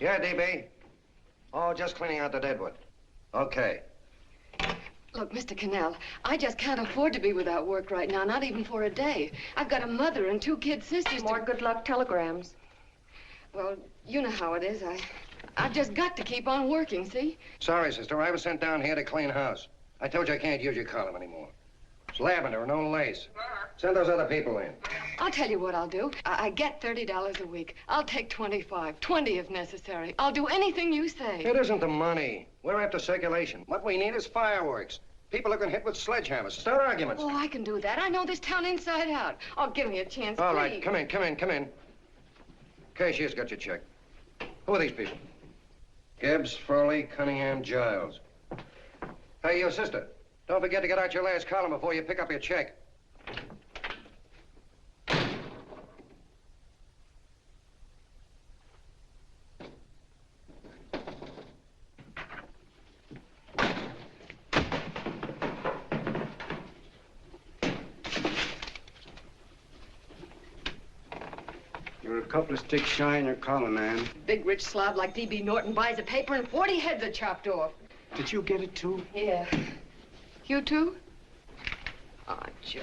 Yeah, DB. Oh, just cleaning out the deadwood. Okay. Look, Mr. Cannell, I just can't afford to be without work right now, not even for a day. I've got a mother and 2 kid sisters. More good luck telegrams. Well, you know how it is. I've just got to keep on working, see? Sorry, sister. I was sent down here to clean house. I told you I can't use your column anymore. It's lavender and no lace. Send those other people in. I'll tell you what I'll do. I get $30 a week. I'll take 25, 20 if necessary. I'll do anything you say. It isn't the money. We're after circulation. What we need is fireworks. People are going to hit with sledgehammers. Start arguments. Oh, I can do that. I know this town inside out. Oh, give me a chance, All please. right, come in. Cashier's got your check. Who are these people? Gibbs, Furley, Cunningham, Giles. Hey, your sister. Don't forget to get out your last column before you pick up your check. You're a couple of sticks shy in your column, man. Big rich slob like D.B. Norton buys a paper and 40 heads are chopped off. Did you get it, too? Yeah. You too? Oh, Joe.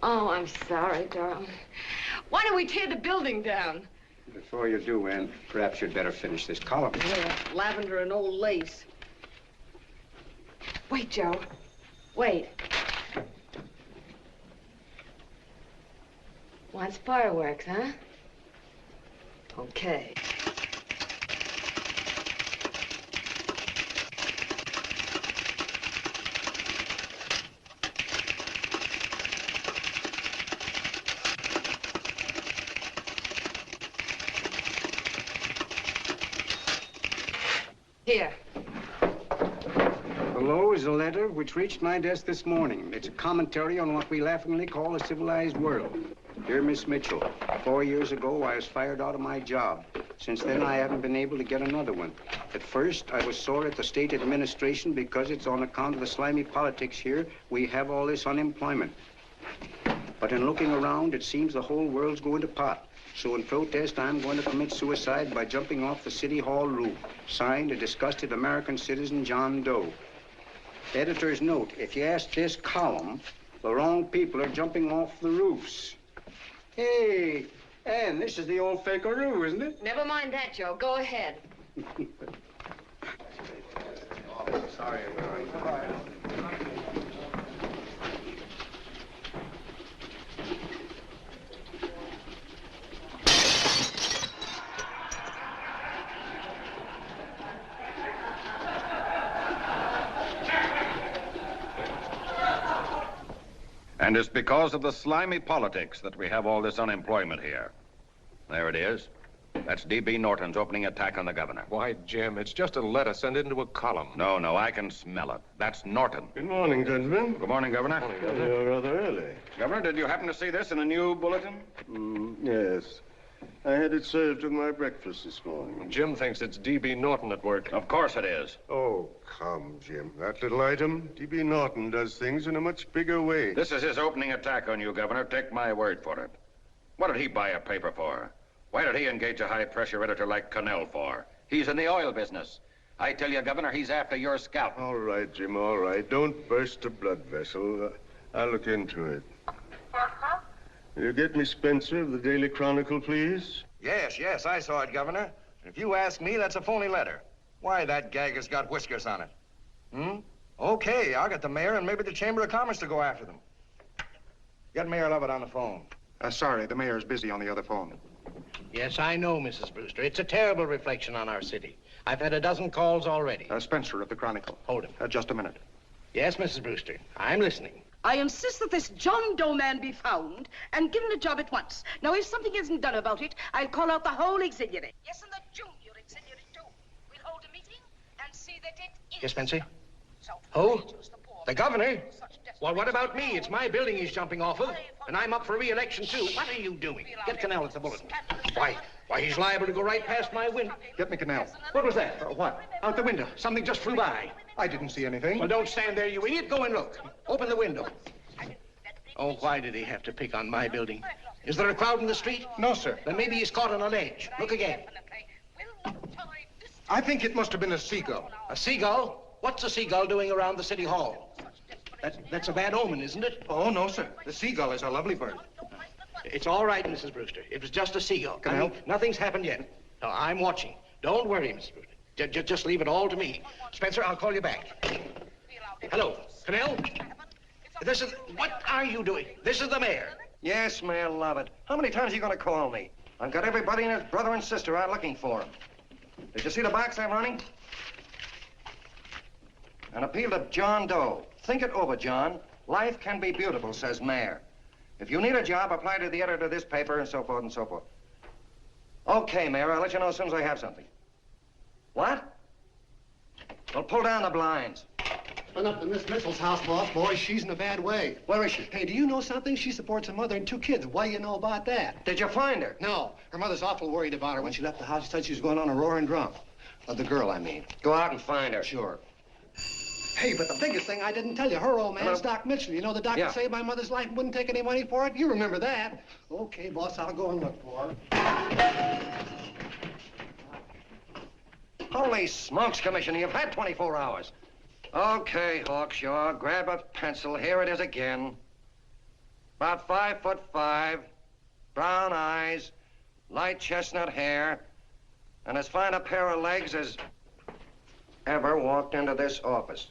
Oh, I'm sorry, darling. Why don't we tear the building down? Before you do, Ann, perhaps you'd better finish this column. Yeah, lavender and old lace. Wait, Joe. Wait. Wants fireworks, huh? Okay. Here. Below is a letter which reached my desk this morning. It's a commentary on what we laughingly call a civilized world. Dear Miss Mitchell, 4 years ago, I was fired out of my job. Since then, I haven't been able to get another one. At first, I was sore at the state administration because it's on account of the slimy politics here we have all this unemployment. But in looking around, it seems the whole world's going to pot. So in protest, I'm going to commit suicide by jumping off the City Hall roof. Signed, a disgusted American citizen, John Doe. Editor's note, if you ask this column, the wrong people are jumping off the roofs. Hey, Ann, this is the old fakeroo, isn't it? Never mind that, Joe. Go ahead. Sorry, And it's because of the slimy politics that we have all this unemployment here. There it is. That's D.B. Norton's opening attack on the governor. Why, Jim, it's just a letter sent into a column. No, I can smell it. That's Norton. Good morning, gentlemen. Good morning, Governor. Morning, Governor. You're rather early. Governor, did you happen to see this in the new bulletin? Yes. I had it served with my breakfast this morning. Jim thinks it's D.B. Norton at work. Of course it is. Oh, come, Jim. That little item, D.B. Norton does things in a much bigger way. This is his opening attack on you, Governor. Take my word for it. What did he buy a paper for? Why did he engage a high-pressure editor like Cannell for? He's in the oil business. I tell you, Governor, he's after your scalp. All right, Jim, all right. Don't burst a blood vessel. I'll look into it. Will you get me Spencer of the Daily Chronicle, please? Yes, I saw it, Governor. If you ask me, that's a phony letter. Why, that gag has got whiskers on it. Okay, I'll get the mayor and maybe the Chamber of Commerce to go after them. Get Mayor Lovett on the phone. Sorry, the mayor's busy on the other phone. Yes, I know, Mrs. Brewster. It's a terrible reflection on our city. I've had a dozen calls already. Spencer of the Chronicle. Hold him. Just a minute. Yes, Mrs. Brewster. I'm listening. I insist that this John Doe man be found and given a job at once. Now, if something isn't done about it, I'll call out the whole auxiliary. Yes, and the junior auxiliary, too. We'll hold a meeting and see that it is. Yes, Spencer? Who? The governor? Well, what about me? It's my building he's jumping off of, and I'm up for re-election, too. What are you doing? Get Cannell at the bulletin. Why, he's liable to go right past my window. Get me Cannell. What was that? What? Out the window. Something just flew by. I didn't see anything. Well, don't stand there, you idiot. Go and look. Open the window. Oh, why did he have to pick on my building? Is there a crowd in the street? No, sir. Then maybe he's caught on a ledge. Look again. We'll not tolerate I think it must have been a seagull. A seagull? What's a seagull doing around the city hall? That's a bad omen, isn't it? Oh, no, sir. The seagull is a lovely bird. It's all right, Mrs. Brewster. It was just a seagull. Can I help? Nothing's happened yet. No, I'm watching. Don't worry, Mrs. Brewster. Just leave it all to me. Spencer, I'll call you back. Hello, Canal? What are you doing? This is the mayor. Yes, Mayor Lovett. How many times are you going to call me? I've got everybody and his brother and sister out looking for him. Did you see the box I'm running? An appeal to John Doe. Think it over, John. Life can be beautiful, says Mayor. If you need a job, apply to the editor of this paper and so forth and so forth. Okay, Mayor, I'll let you know as soon as I have something. What? Well, pull down the blinds. Went up to Miss Mitchell's house, boss. Boy, she's in a bad way. Where is she? Hey, do you know something? She supports a mother and 2 kids. What do you know about that? Did you find her? No. Her mother's awful worried about her. When she left the house, she said she was going on a roaring drunk. The girl, I mean. Go out and find her. Sure. Hey, but the biggest thing I didn't tell you, her old man's Hello? Doc Mitchell. You know the doctor saved my mother's life and wouldn't take any money for it? You remember that. Okay, boss, I'll go and look for her. Holy smokes, Commissioner, you've had 24 hours. Okay, Hawkshaw, grab a pencil. Here it is again. About 5'5", brown eyes, light chestnut hair, and as fine a pair of legs as ever walked into this office.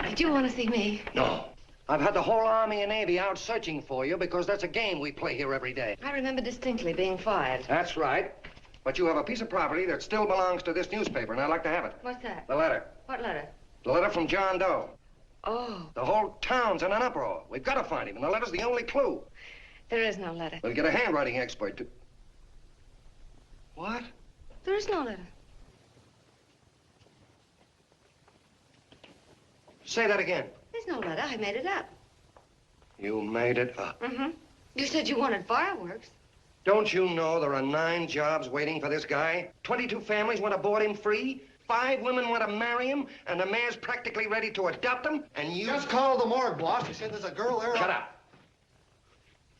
Did you want to see me? No. I've had the whole Army and Navy out searching for you because that's a game we play here every day. I remember distinctly being fired. That's right. But you have a piece of property that still belongs to this newspaper, and I'd like to have it. What's that? The letter. What letter? The letter from John Doe. Oh, The whole town's in an uproar. We've got to find him, and the letter's the only clue. there is no letter. We'll get a handwriting expert to... What? There is no letter. Say that again. There's no letter. I made it up. You made it up. Mm-hmm. You said you wanted fireworks. Don't you know there are 9 jobs waiting for this guy? 22 families want to board him free. 5 women want to marry him, and the mayor's practically ready to adopt him, and you... Just call the morgue, boss. He said there's a girl there. Shut up.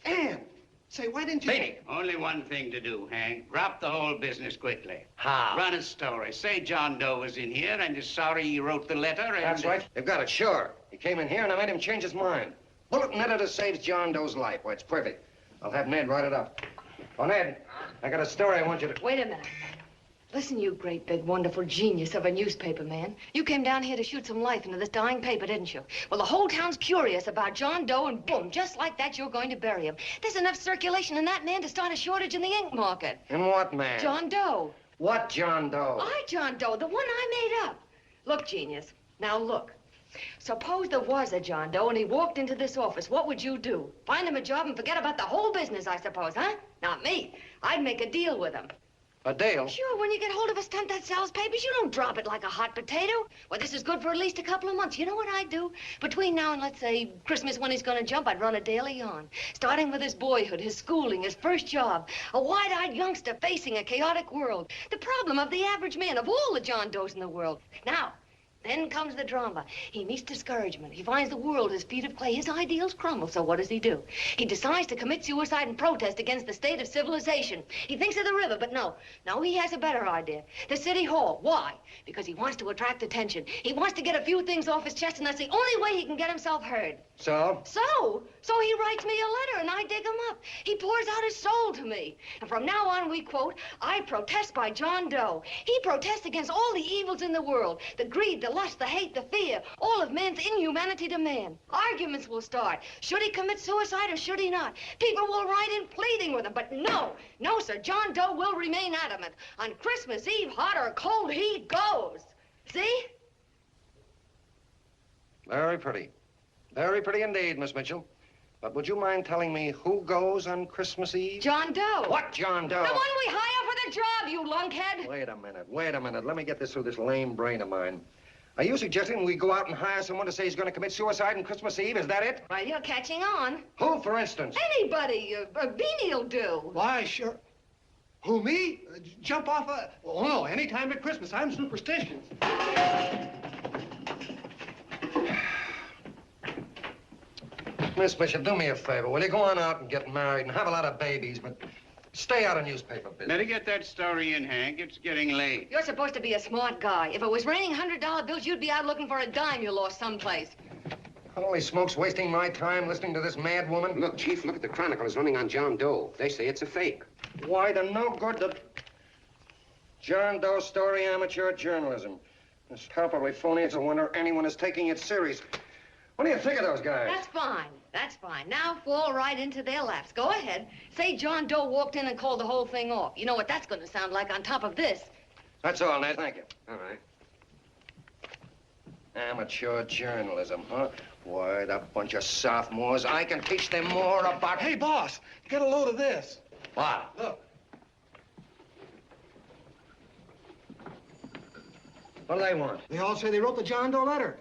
Ann! Say, why didn't you... Beanie. Only one thing to do, Hank. Drop the whole business quickly. How? Run a story. Say John Doe was in here and is sorry he wrote the letter and... That's right. They've got it, sure. He came in here, and I made him change his mind. Bulletin editor saves John Doe's life. Why, it's perfect. I'll have Ned write it up. Oh, Ned, I got a story I want you to... Wait a minute. Listen, you great, big, wonderful genius of a newspaper man. You came down here to shoot some life into this dying paper, didn't you? Well, the whole town's curious about John Doe, and boom, just like that, you're going to bury him. There's enough circulation in that man to start a shortage in the ink market. In what, man? John Doe. What John Doe? John Doe, the one I made up. Look, genius, now look. Suppose there was a John Doe and he walked into this office. What would you do? Find him a job and forget about the whole business, I suppose, huh? Not me. I'd make a deal with him. A deal? Sure, when you get hold of a stunt that sells papers, you don't drop it like a hot potato. Well, this is good for at least a couple of months. You know what I'd do? Between now and, let's say, Christmas when he's gonna jump, I'd run a daily on. Starting with his boyhood, his schooling, his first job. A wide-eyed youngster facing a chaotic world. The problem of the average man, of all the John Does in the world. Now, then comes the drama. He meets discouragement. He finds the world his feet of clay. His ideals crumble. So what does he do? He decides to commit suicide and protest against the state of civilization. He thinks of the river, but no, he has a better idea. The city hall. Why? Because he wants to attract attention. He wants to get a few things off his chest, and that's the only way he can get himself heard. So? So he writes me a letter, and I dig him up. He pours out his soul to me. And from now on, we quote, I protest by John Doe. He protests against all the evils in the world. The greed, the lust, the hate, the fear. All of man's inhumanity to man. Arguments will start. Should he commit suicide or should he not? People will write in pleading with him. But no, sir. John Doe will remain adamant. On Christmas Eve, hot or cold, he goes. See? Very pretty. Very pretty indeed, Miss Mitchell. But would you mind telling me who goes on Christmas Eve? John Doe. What John Doe? The one we hire for the job, you lunkhead. Wait a minute. Let me get this through this lame brain of mine. Are you suggesting we go out and hire someone to say he's going to commit suicide on Christmas Eve? Is that it? Well, you're catching on. Who, for instance? Anybody. Beanie'll do. Why, sure. Who, me? Jump off a... Oh, no, any time at Christmas. I'm superstitious. Miss Bishop, do me a favor. Will you go on out and get married and have a lot of babies, but Stay out of newspaper business. Better get that story in, Hank. It's getting late. You're supposed to be a smart guy. If it was raining $100 bills, you'd be out looking for a dime you lost someplace. Holy smokes, wasting my time listening to this mad woman. Look, Chief, look at the Chronicle. It's running on John Doe. They say it's a fake. Why, the no good the John Doe story, amateur journalism. It's palpably phony. It's a wonder anyone is taking it serious. What do you think of those guys? That's fine. That's fine. Now fall right into their laps. Go ahead. Say John Doe walked in and called the whole thing off. You know what that's going to sound like on top of this. That's all, Ned. Thank you. All right. Amateur journalism, huh? Why, that bunch of sophomores, I can teach them more about... Hey, boss, get a load of this. What? Look. What do they want? They all say they wrote the John Doe letter.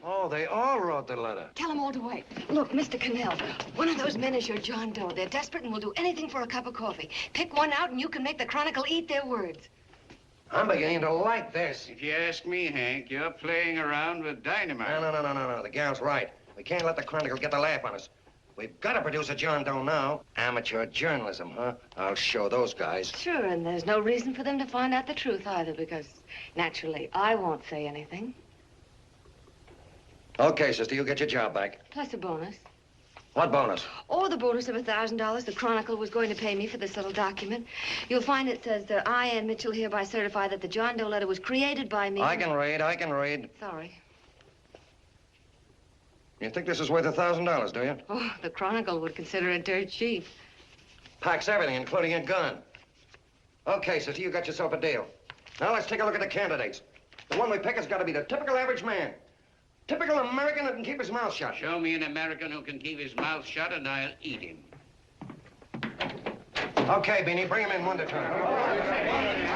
Oh, they all wrote the letter. Tell them all to wait. Look, Mr. Cannell, one of those men is your John Doe. They're desperate and will do anything for a cup of coffee. Pick one out and you can make the Chronicle eat their words. I'm beginning to like this. If you ask me, Hank, you're playing around with dynamite. No. The gal's right. We can't let the Chronicle get the laugh on us. We've got to produce a John Doe now. Amateur journalism, huh? I'll show those guys. Sure, and there's no reason for them to find out the truth either, because naturally, I won't say anything. Okay, sister, you get your job back. Plus a bonus. What bonus? Oh, the bonus of $1,000 the Chronicle was going to pay me for this little document. You'll find it says that I, Ann Mitchell, hereby certify that the John Doe letter was created by me. I can read. Sorry. You think this is worth $1,000, do you? Oh, the Chronicle would consider it dirt cheap. Packs everything, including a gun. Okay, sister, you got yourself a deal. Now let's take a look at the candidates. The one we pick has got to be the typical average man. Typical American that can keep his mouth shut. Show me an American who can keep his mouth shut and I'll eat him. Okay, Beanie, bring him in one at a time.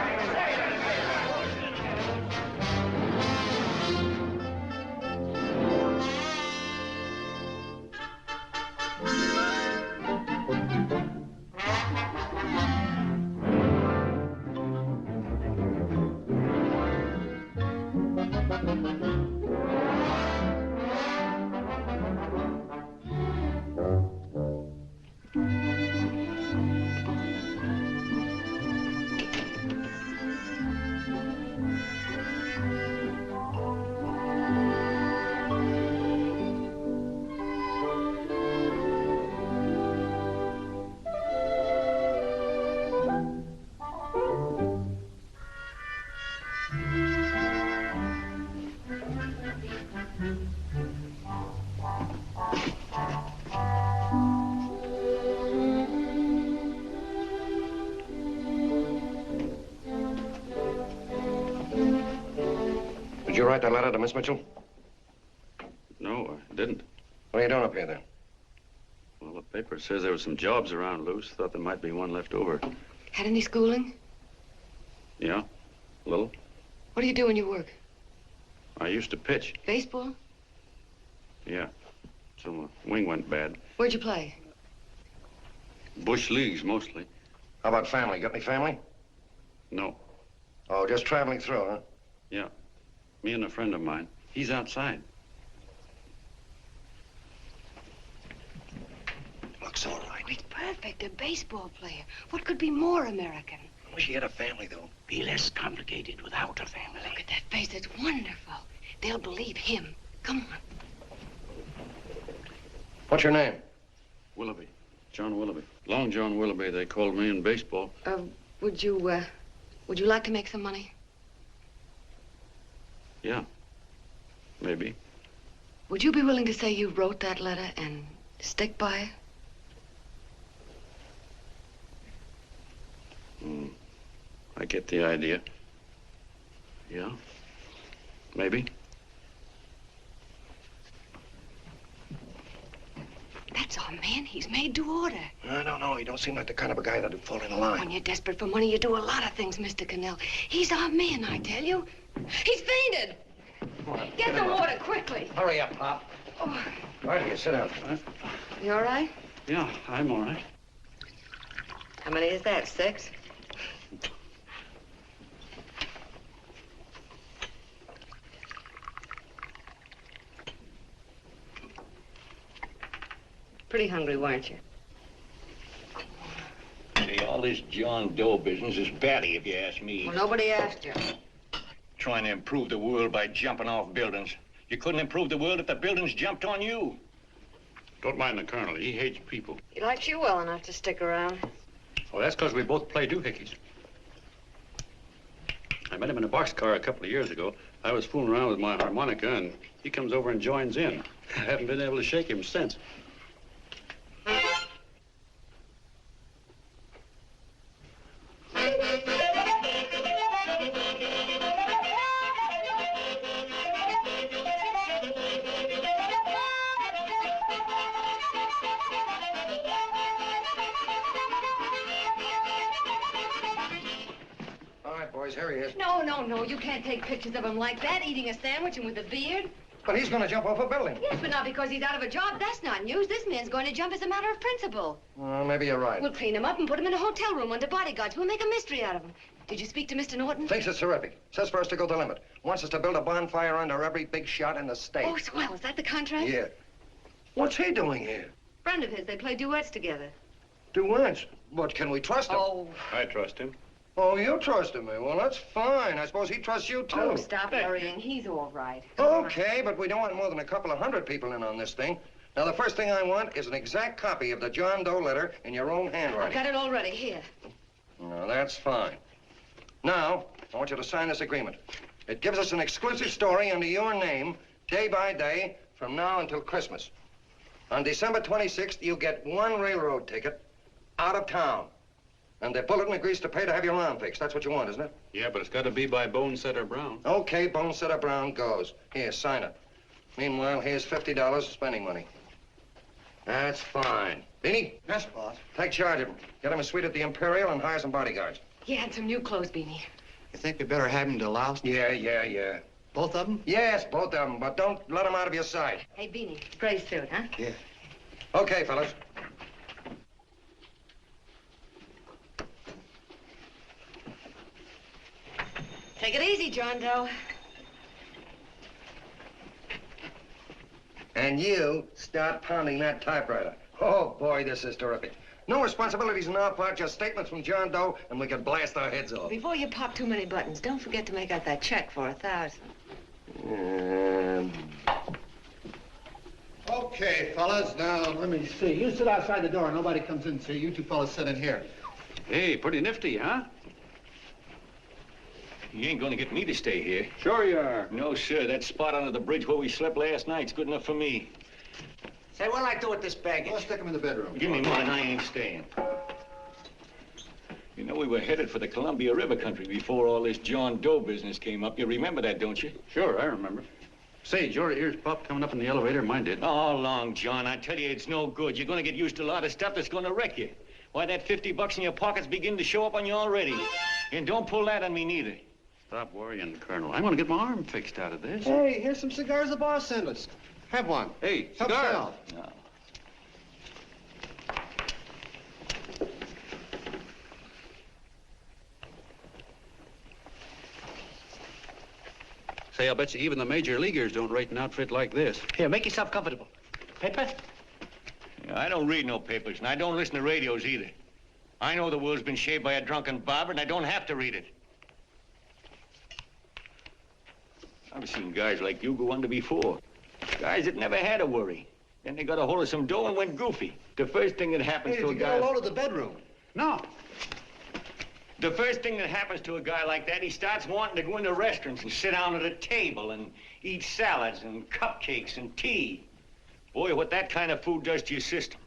Did you write that letter to Miss Mitchell? No, I didn't. What are you doing up here, then? Well, the paper says there were some jobs around loose. Thought there might be one left over. Had any schooling? Yeah, a little. What do you do when you work? I used to pitch. Baseball? Yeah. So my wing went bad. Where'd you play? Bush leagues, mostly. How about family? Got any family? No. Oh, just traveling through, huh? Yeah. Me and a friend of mine. He's outside. Looks all right. It's perfect. A baseball player. What could be more American? I wish he had a family, though. Be less complicated without a family. Look at that face. It's wonderful. They'll believe him. Come on. What's your name? Willoughby. John Willoughby. Long John Willoughby, they called me in baseball. Would you like to make some money? Yeah. Maybe. Would you be willing to say you wrote that letter and stick by it? I get the idea. Yeah. Maybe. That's our man. He's made to order. I don't know. He don't seem like the kind of a guy that'd fall in line. When you're desperate for money, you do a lot of things, Mr. Cannell. He's our man, I tell you. He's fainted. Get the water quickly. Hurry up, Pop. Oh. Right here, sit down. You all right? Yeah, I'm all right. How many is that, 6? Pretty hungry, weren't you? All this John Doe business is batty, if you ask me. Well, nobody asked you. Trying to improve the world by jumping off buildings. You couldn't improve the world if the buildings jumped on you. Don't mind the colonel. He hates people. He likes you well enough to stick around. Well, that's because we both play doohickeys. I met him in a boxcar a couple of years ago. I was fooling around with my harmonica, and he comes over and joins in. I haven't been able to shake him since. Here he is. No, you can't take pictures of him like that, eating a sandwich and with a beard. But he's going to jump off a building. Yes, but not because he's out of a job. That's not news. This man's going to jump as a matter of principle. Well, maybe you're right. We'll clean him up and put him in a hotel room under bodyguards. We'll make a mystery out of him. Did you speak to Mr. Norton? Thinks it's terrific. Says for us to go the limit. Wants us to build a bonfire under every big shot in the state. Oh, swell. Is that the contract? Yeah. What's he doing here? Friend of his. They play duets together. Duets? But can we trust him? Oh. I trust him. Oh, you trusted me. Well, that's fine. I suppose he trusts you, too. Oh, stop worrying. He's all right. Okay, but we don't want more than a couple of hundred people in on this thing. Now, the first thing I want is an exact copy of the John Doe letter in your own handwriting. I've got it already. Here. No, that's fine. Now, I want you to sign this agreement. It gives us an exclusive story under your name, day by day, from now until Christmas. On December 26th, you get one railroad ticket out of town. And the bulletin agrees to pay to have your arm fixed. That's what you want, isn't it? Yeah, but it's got to be by Bonesetter Brown. Okay, Bonesetter Brown goes. Here, sign it. Meanwhile, here's $50 of spending money. That's fine. Beanie? Yes, boss. Take charge of him. Get him a suite at the Imperial and hire some bodyguards. Yeah, and some new clothes, Beanie. You think we better have him to louse? Yeah. Both of them? Yes, both of them, but don't let them out of your sight. Hey, Beanie, gray suit, huh? Yeah. Okay, fellas. Take it easy, John Doe. And you start pounding that typewriter. Oh, boy, this is terrific. No responsibilities on our part, just statements from John Doe, and we can blast our heads off. Before you pop too many buttons, don't forget to make out that check for $1,000. Okay, fellas, now let me see. You sit outside the door. Nobody comes in, see? You two fellas sit in here. Hey, pretty nifty, huh? You ain't gonna get me to stay here. Sure you are. No, sir. That spot under the bridge where we slept last night's good enough for me. Say, what'll I do with this baggage? Let's stick him in the bedroom. Give me mine. I ain't staying. You know, we were headed for the Columbia River country before all this John Doe business came up. You remember that, don't you? Sure, I remember. Say, your ears popped coming up in the elevator. Mine did. All along, John. I tell you, it's no good. You're gonna get used to a lot of stuff that's gonna wreck you. Why, that $50 in your pockets begin to show up on you already. And don't pull that on me, neither. Stop worrying, Colonel. I'm going to get my arm fixed out of this. Hey, here's some cigars the boss sent us. Have one. Hey, Help cigars. yourself. No. Say, I'll bet you even the major leaguers don't rate an outfit like this. Here, make yourself comfortable. Paper? Yeah, I don't read no papers, and I don't listen to radios either. I know the world's been shaped by a drunken barber, and I don't have to read it. I've seen guys like you go under before. Guys that never had a worry. Then they got a hold of some dough and went goofy. The first thing that happens Hey, to did a you guy... get a load of the bedroom? No. The first thing that happens to a guy like that, he starts wanting to go into restaurants and sit down at a table and eat salads and cupcakes and tea. Boy, what that kind of food does to your system.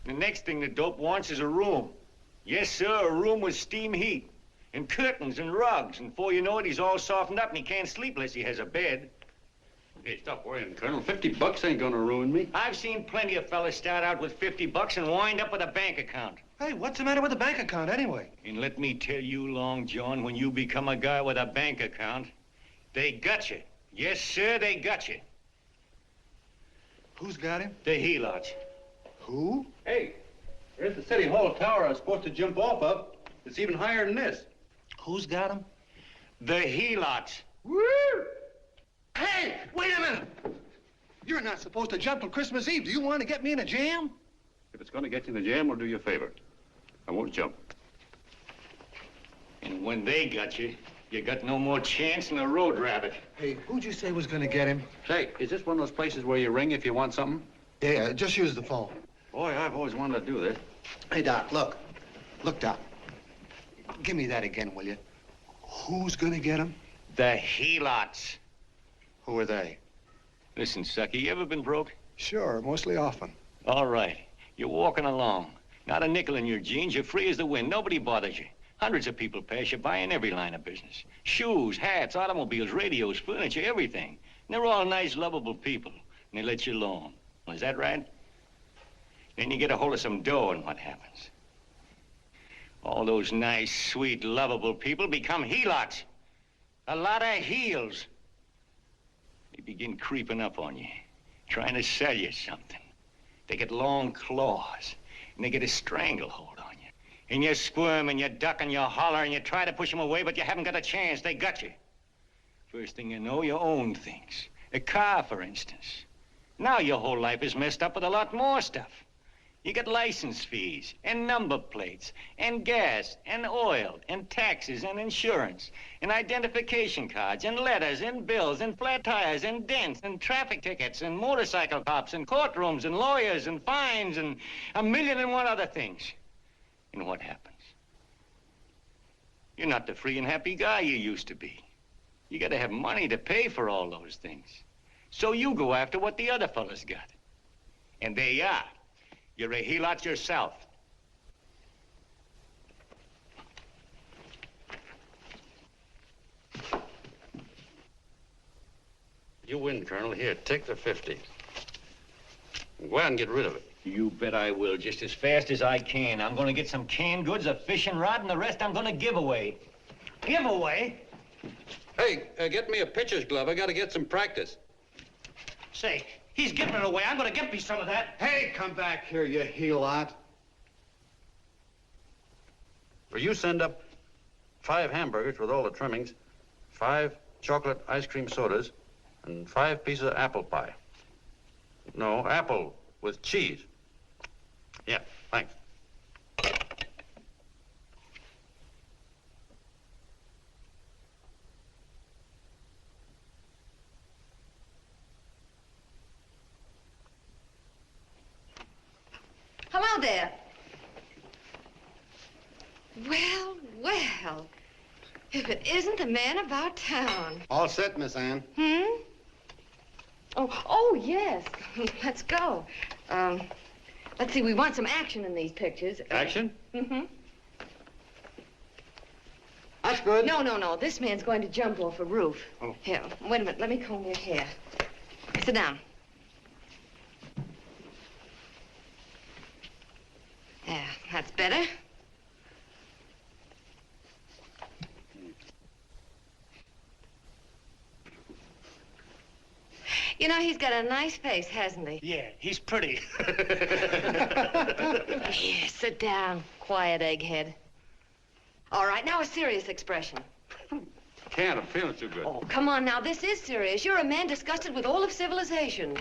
The next thing the dope wants is a room. Yes, sir, a room with steam heat and curtains and rugs. And before you know it, he's all softened up and he can't sleep unless he has a bed. Hey, stop worrying, Colonel. $50 ain't gonna ruin me. I've seen plenty of fellas start out with $50 and wind up with a bank account. Hey, what's the matter with the bank account anyway? And let me tell you, Long John, when you become a guy with a bank account, they got you. Yes, sir, they got you. Who's got him? The helots. Who? Hey, there's the City Hall tower I was supposed to jump off of. It's even higher than this. Who's got him? The helots. Woo! Hey, wait a minute! You're not supposed to jump till Christmas Eve. Do you want to get me in a jam? If it's going to get you in the jam, we'll do you a favor. I won't jump. And when they got you, you got no more chance than a road rabbit. Hey, who'd you say was going to get him? Say, is this one of those places where you ring if you want something? Yeah, just use the phone. Boy, I've always wanted to do this. Hey, Doc, look. Look, Doc. Give me that again, will you? Who's going to get him? The helots. Who are they? Listen, sucker, you ever been broke? Sure, mostly often. All right. You're walking along. Not a nickel in your jeans. You're free as the wind. Nobody bothers you. Hundreds of people pass you by in every line of business. Shoes, hats, automobiles, radios, furniture, everything. And they're all nice, lovable people. And they let you alone. Well, is that right? Then you get a hold of some dough, and what happens? All those nice, sweet, lovable people become helots. A lot of heels. They begin creeping up on you, trying to sell you something. They get long claws, and they get a stranglehold on you. And you squirm, and you duck, and you holler, and you try to push them away, but you haven't got a chance. They got you. First thing you know, you own things. A car, for instance. Now your whole life is messed up with a lot more stuff. You get license fees, and number plates, and gas, and oil, and taxes, and insurance, and identification cards, and letters, and bills, and flat tires, and dents, and traffic tickets, and motorcycle cops, and courtrooms, and lawyers, and fines, and 1,000,001 other things. And what happens? You're not the free and happy guy you used to be. You gotta have money to pay for all those things. So you go after what the other fellas got. And there you are. You're a helot yourself. You win, Colonel. Here, take the 50. Go out and get rid of it. You bet I will, just as fast as I can. I'm gonna get some canned goods, a fishing rod, and the rest I'm gonna give away. Give away? Hey, get me a pitcher's glove. I gotta get some practice. Say, he's giving it away. I'm gonna get me some of that. Hey, come back here, you helot. Well, you send up 5 hamburgers with all the trimmings, 5 chocolate ice cream sodas, and 5 pieces of apple pie. No, apple with cheese. Yeah, thanks. Hello there. Well, well. If it isn't the man about town. All set, Miss Anne. Oh, yes. Let's go. Let's see, we want some action in these pictures. Action? That's good. No. This man's going to jump off a roof. Oh. Here, wait a minute. Let me comb your hair. Sit down. There, that's better. You know, he's got a nice face, hasn't he? Yeah, he's pretty. Here, sit down. Quiet, egghead. All right, now a serious expression. Can't. I'm feeling too good. Oh, come on now. This is serious. You're a man disgusted with all of civilization.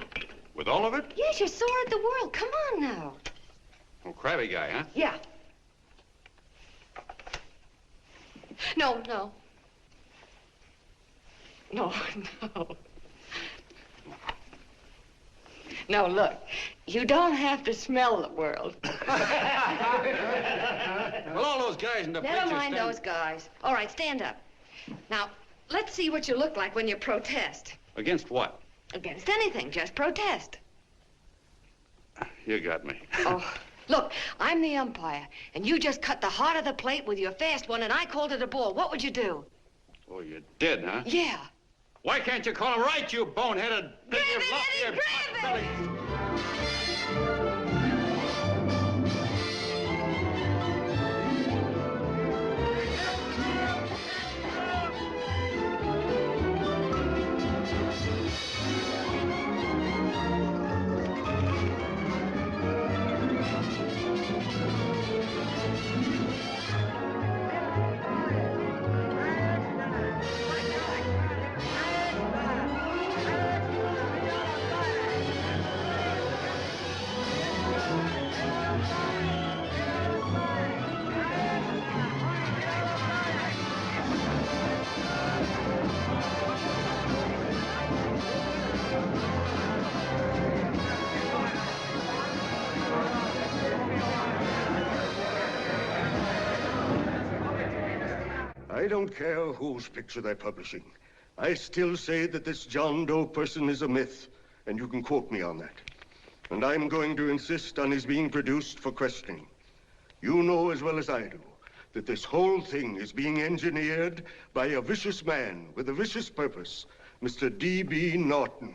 With all of it? Yes, you're sore at the world. Come on now. Oh, crabby guy, huh? Yeah. No. No, look. You don't have to smell the world. Well, all those guys in the Never picture mind those guys. All right, stand up. Now, let's see what you look like when you protest. Against what? Against anything, just protest. You got me. Oh, look, I'm the umpire, and you just cut the heart of the plate with your fast one, and I called it a ball. What would you do? Oh, you did, huh? Yeah. Why can't you call him right, you boneheaded... Grab it, Eddie, grab it! I don't care whose picture they're publishing. I still say that this John Doe person is a myth, and you can quote me on that. And I'm going to insist on his being produced for questioning. You know as well as I do that this whole thing is being engineered by a vicious man with a vicious purpose, Mr. D.B. Norton.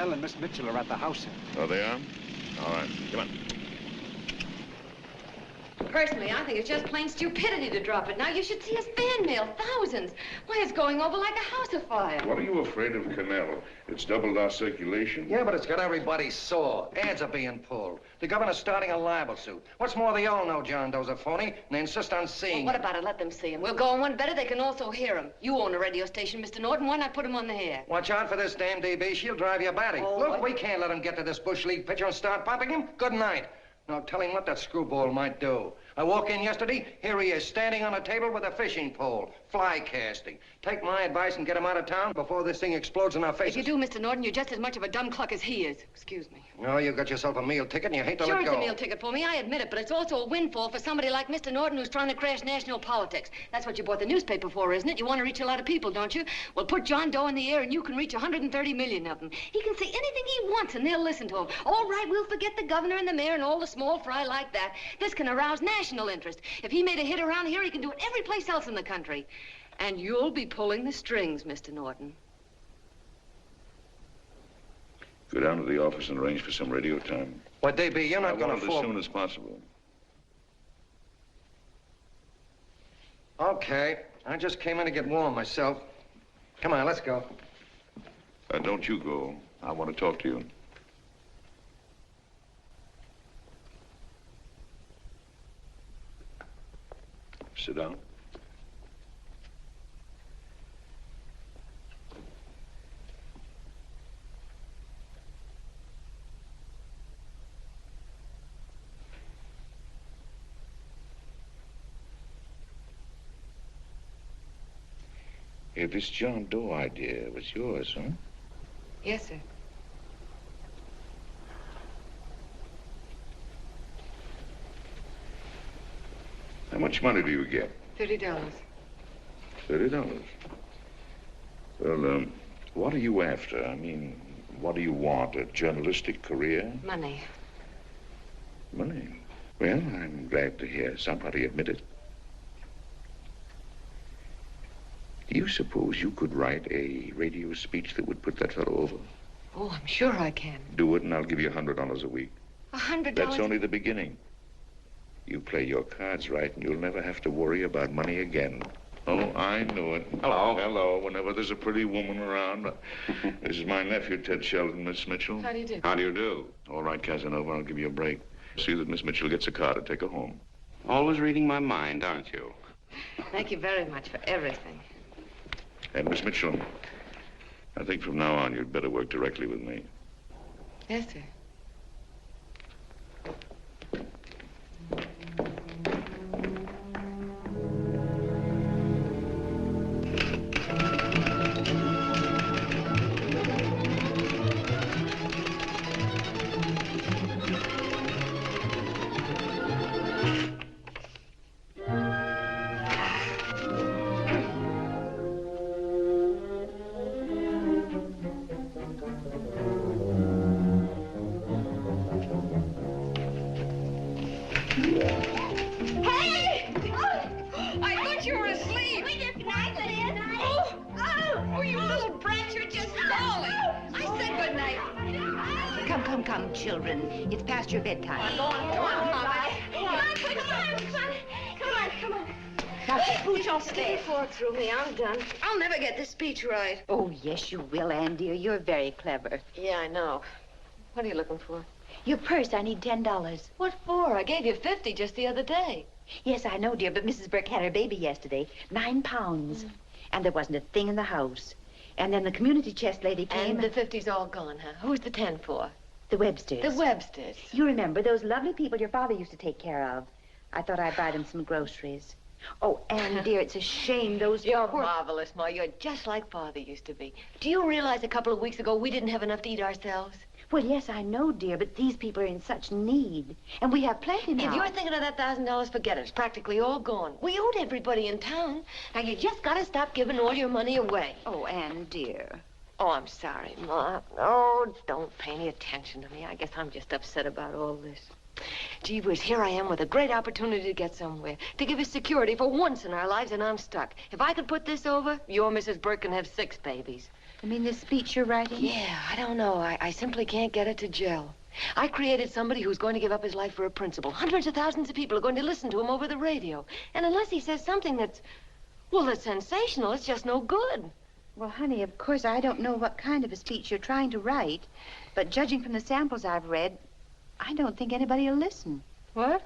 And Miss Mitchell are at the house. Oh, they are? All right, come on. Personally, I think it's just plain stupidity to drop it. Now, you should see his fan mail, thousands. Why, it's going over like a house afire. What are you afraid of, Canal? It's doubled our circulation. Yeah, but it's got everybody sore. Ads are being pulled. The governor's starting a libel suit. What's more, they all know John Doe's a phony, and they insist on seeing Well, what about it? Let them see him. We'll go on one better. They can also hear him. You own a radio station, Mr. Norton. Why not put him on the air? Watch out for this damn DB. She'll drive you batty. Oh, Look, we can't let him get to this Bush League pitcher and start pumping him. Good night. Now, tell him what that screwball might do. I walk in yesterday, here he is, standing on a table with a fishing pole, fly casting. Take my advice and get him out of town before this thing explodes in our faces. If you do, Mr. Norton, you're just as much of a dumb cluck as he is. Excuse me. No, you got yourself a meal ticket and you hate to Sure, let it's go. a meal ticket for me, I admit it, but it's also a windfall for somebody like Mr. Norton who's trying to crash national politics. That's what you bought the newspaper for, isn't it? You want to reach a lot of people, don't you? Well, put John Doe in the air and you can reach 130 million of them. He can say anything he wants and they'll listen to him. All right, we'll forget the governor and the mayor and all the small fry like that. This can arouse national interest. If he made a hit around here, he can do it every place else in the country. And you'll be pulling the strings, Mr. Norton. Go down to the office and arrange for some radio time. Why, DB, you're not going to as fall... soon as possible. Okay. I just came in to get warm myself. Come on, let's go. Don't you go. I want to talk to you. Sit down. Hey, this John Doe idea was yours, huh? Yes, sir. How much money do you get? $30. $30. Well, what are you after? I mean, what do you want? A journalistic career? Money. Money? Well, I'm glad to hear somebody admit it. Do you suppose you could write a radio speech that would put that fellow over? Oh, I'm sure I can. Do it, and I'll give you $100 a week. $100? That's only the beginning. You play your cards right, and you'll never have to worry about money again. Oh, I knew it. Hello. Hello. Whenever there's a pretty woman around. This is my nephew, Ted Sheldon, Miss Mitchell. How do you do? How do you do? All right, Casanova, I'll give you a break. See that Miss Mitchell gets a car to take her home. Always reading my mind, aren't you? Thank you very much for everything. And Miss Mitchell, I think from now on you'd better work directly with me. Yes, sir. Come, children. It's past your bedtime. Come on, Mama. Come on. Now, pooch off Stick your fork through me. I'm done. I'll never get this speech right. Oh, yes, you will, Ann, dear. You're very clever. Yeah, I know. What are you looking for? Your purse. I need $10. What for? I gave you 50 just the other day. Yes, I know, dear, but Mrs. Burke had her baby yesterday. 9 pounds. And there wasn't a thing in the house. And then the community chest lady came. And the 50's all gone, huh? Who's the 10 for? The Websters. The Websters. You remember those lovely people your father used to take care of. I thought I'd buy them some groceries. Oh, Anne, dear, it's a shame those... You're marvelous, Ma. You're just like Father used to be. Do you realize a couple of weeks ago we didn't have enough to eat ourselves? Well, yes, I know, dear, but these people are in such need. And we have plenty now. If you're thinking of that $1,000, forget it. It's practically all gone. We owed everybody in town. Now, you just gotta stop giving all your money away. Oh, Anne, dear. Oh, I'm sorry, Ma. Oh, don't pay any attention to me. I guess I'm just upset about all this. Gee whiz, here I am with a great opportunity to get somewhere, to give us security for once in our lives, and I'm stuck. If I could put this over, your Mrs. Burke can have 6 babies. You mean this speech you're writing? Yeah, I don't know. I simply can't get it to gel. I created somebody who's going to give up his life for a principle. Hundreds of thousands of people are going to listen to him over the radio. And unless he says something that's sensational, it's just no good. Well, honey, of course, I don't know what kind of a speech you're trying to write, but judging from the samples I've read, I don't think anybody will listen. What?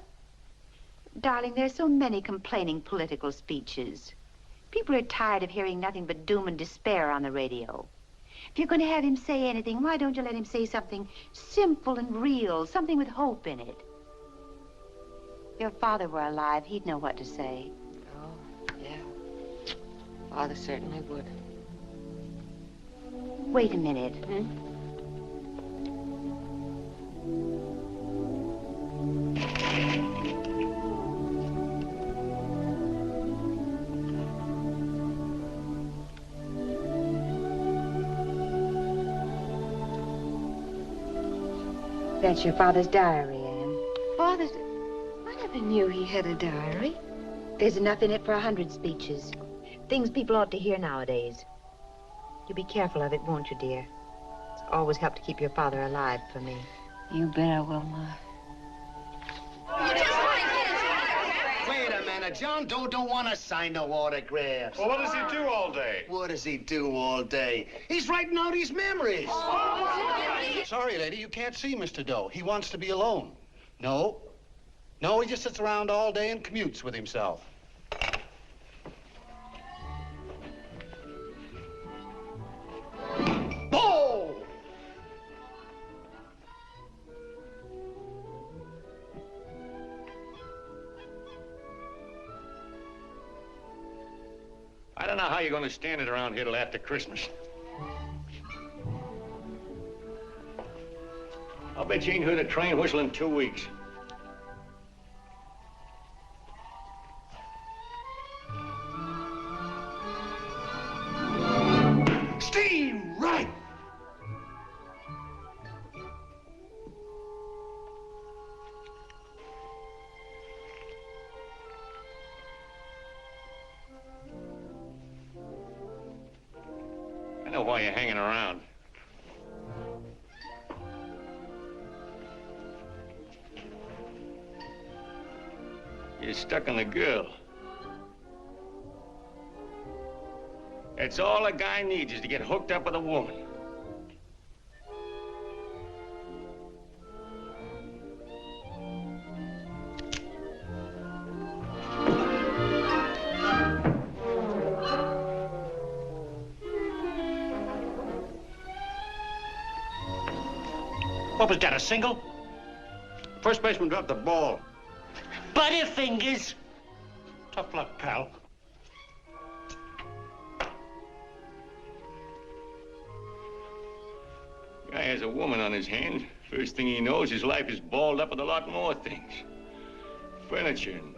Darling, there's so many complaining political speeches. People are tired of hearing nothing but doom and despair on the radio. If you're going to have him say anything, why don't you let him say something simple and real, something with hope in it? If your father were alive, he'd know what to say. Oh, yeah. Father certainly would. Wait a minute. That's your father's diary, Anne. Father's... I never knew he had a diary. There's enough in it for 100 speeches. Things people ought to hear nowadays. You'll be careful of it, won't you, dear? It's always helped to keep your father alive for me. You bet I will, Ma. Wait a minute. John Doe don't want to sign no autographs. Well, what does he do all day? What does he do all day? He's writing out his memories. Sorry, lady, you can't see Mr. Doe. He wants to be alone. No, he just sits around all day and commutes with himself. Oh! I don't know how you're going to stand it around here till after Christmas. I'll bet you ain't heard a train whistle in 2 weeks. Steam right! I know why you're hanging around. You're stuck on the girl. That's all a guy needs is to get hooked up with a woman. What was that, a single? First baseman dropped the ball. Butterfingers. Tough luck, pal. Guy has a woman on his hands. First thing he knows, his life is balled up with a lot more things. Furniture and...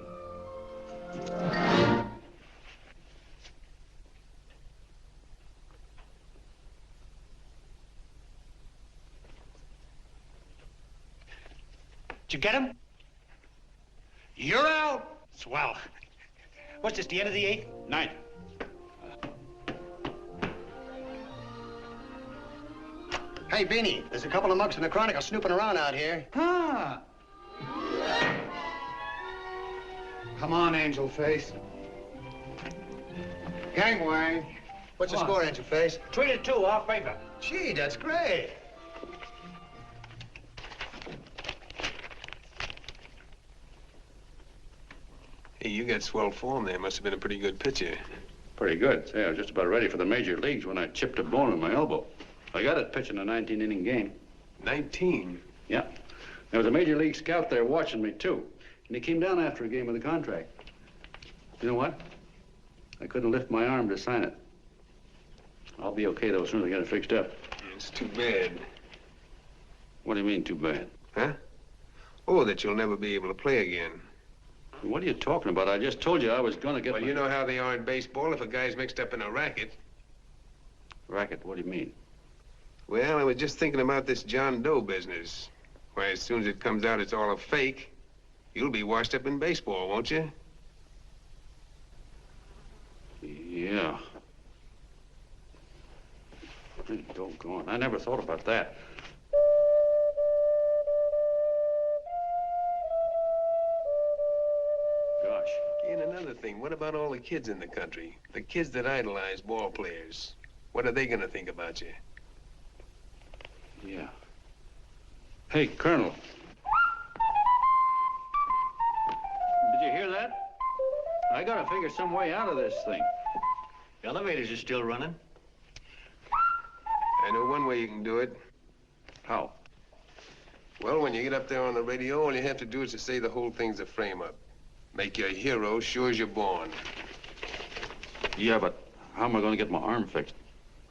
Did you get him? You're out. Swell. What's this, the end of the 8th? 9th. Hey, Beanie, there's a couple of mugs from the Chronicle snooping around out here. Huh. Come on, Angel Face. Gangway. What's the score, Angel Face? 3-2, our favor. Gee, that's great. Hey, you got swell form there. Must have been a pretty good pitcher. Pretty good. Say, I was just about ready for the major leagues when I chipped a bone in my elbow. I got it pitching a 19-inning game. 19? Yeah. There was a major league scout there watching me, too. And he came down after a game of the contract. You know what? I couldn't lift my arm to sign it. I'll be okay, though, as soon as I get it fixed up. It's too bad. What do you mean, too bad? Huh? Oh, that you'll never be able to play again. What are you talking about? I just told you I was going to get Well, you know how they are in baseball if a guy's mixed up in a racket. Racket? What do you mean? Well, I was just thinking about this John Doe business. Why, as soon as it comes out it's all a fake, you'll be washed up in baseball, won't you? Yeah. Hey, doggone. I never thought about that. Gosh. And another thing, what about all the kids in the country? The kids that idolize ball players. What are they gonna think about you? Yeah. Hey, Colonel. Did you hear that? I gotta figure some way out of this thing. The elevators are still running. I know one way you can do it. How? Well, when you get up there on the radio, all you have to do is to say the whole thing's a frame-up. Make you a hero sure as you're born. Yeah, but how am I gonna get my arm fixed?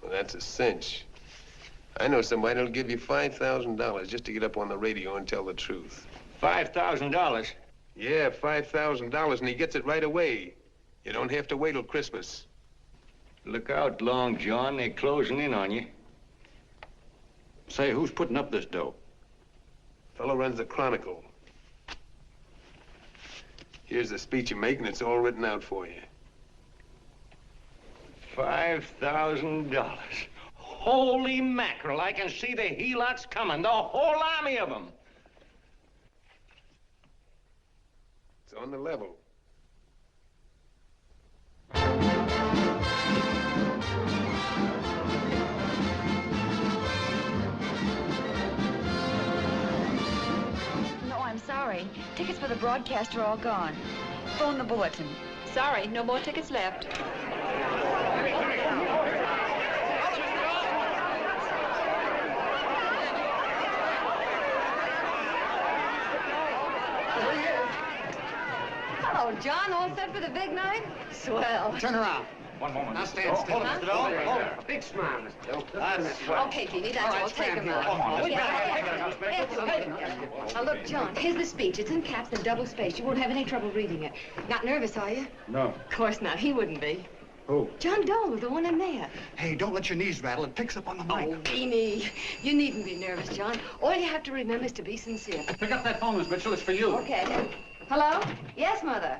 Well, that's a cinch. I know somebody that'll give you $5,000 just to get up on the radio and tell the truth. $5,000? Yeah, $5,000, and he gets it right away. You don't have to wait till Christmas. Look out, Long John. They're closing in on you. Say, who's putting up this dough? Fellow runs the Chronicle. Here's the speech you make, and it's all written out for you. $5,000. Holy mackerel, I can see the helots coming, the whole army of them. It's on the level. No, I'm sorry. Tickets for the broadcast are all gone. Phone the bulletin. Sorry, no more tickets left. Hello, John. All set for the big night? Swell. Turn around. One moment. Now stand still. Huh? Mr. Doe. Hold it. A big smile, Mr. Doe. That's swell. Okay, Jeannie, that's all. Take him out. Now, look, John, here's the speech. It's in caps and double spaced. You won't have any trouble reading it. Not nervous, are you? No. Of course not. He wouldn't be. Who? John Doe, the one in there. Hey, don't let your knees rattle. It picks up on the mic. Oh, Beanie, you needn't be nervous, John. All you have to remember is to be sincere. Pick up that phone, Miss Mitchell. It's for you. Okay. Hello? Yes, Mother.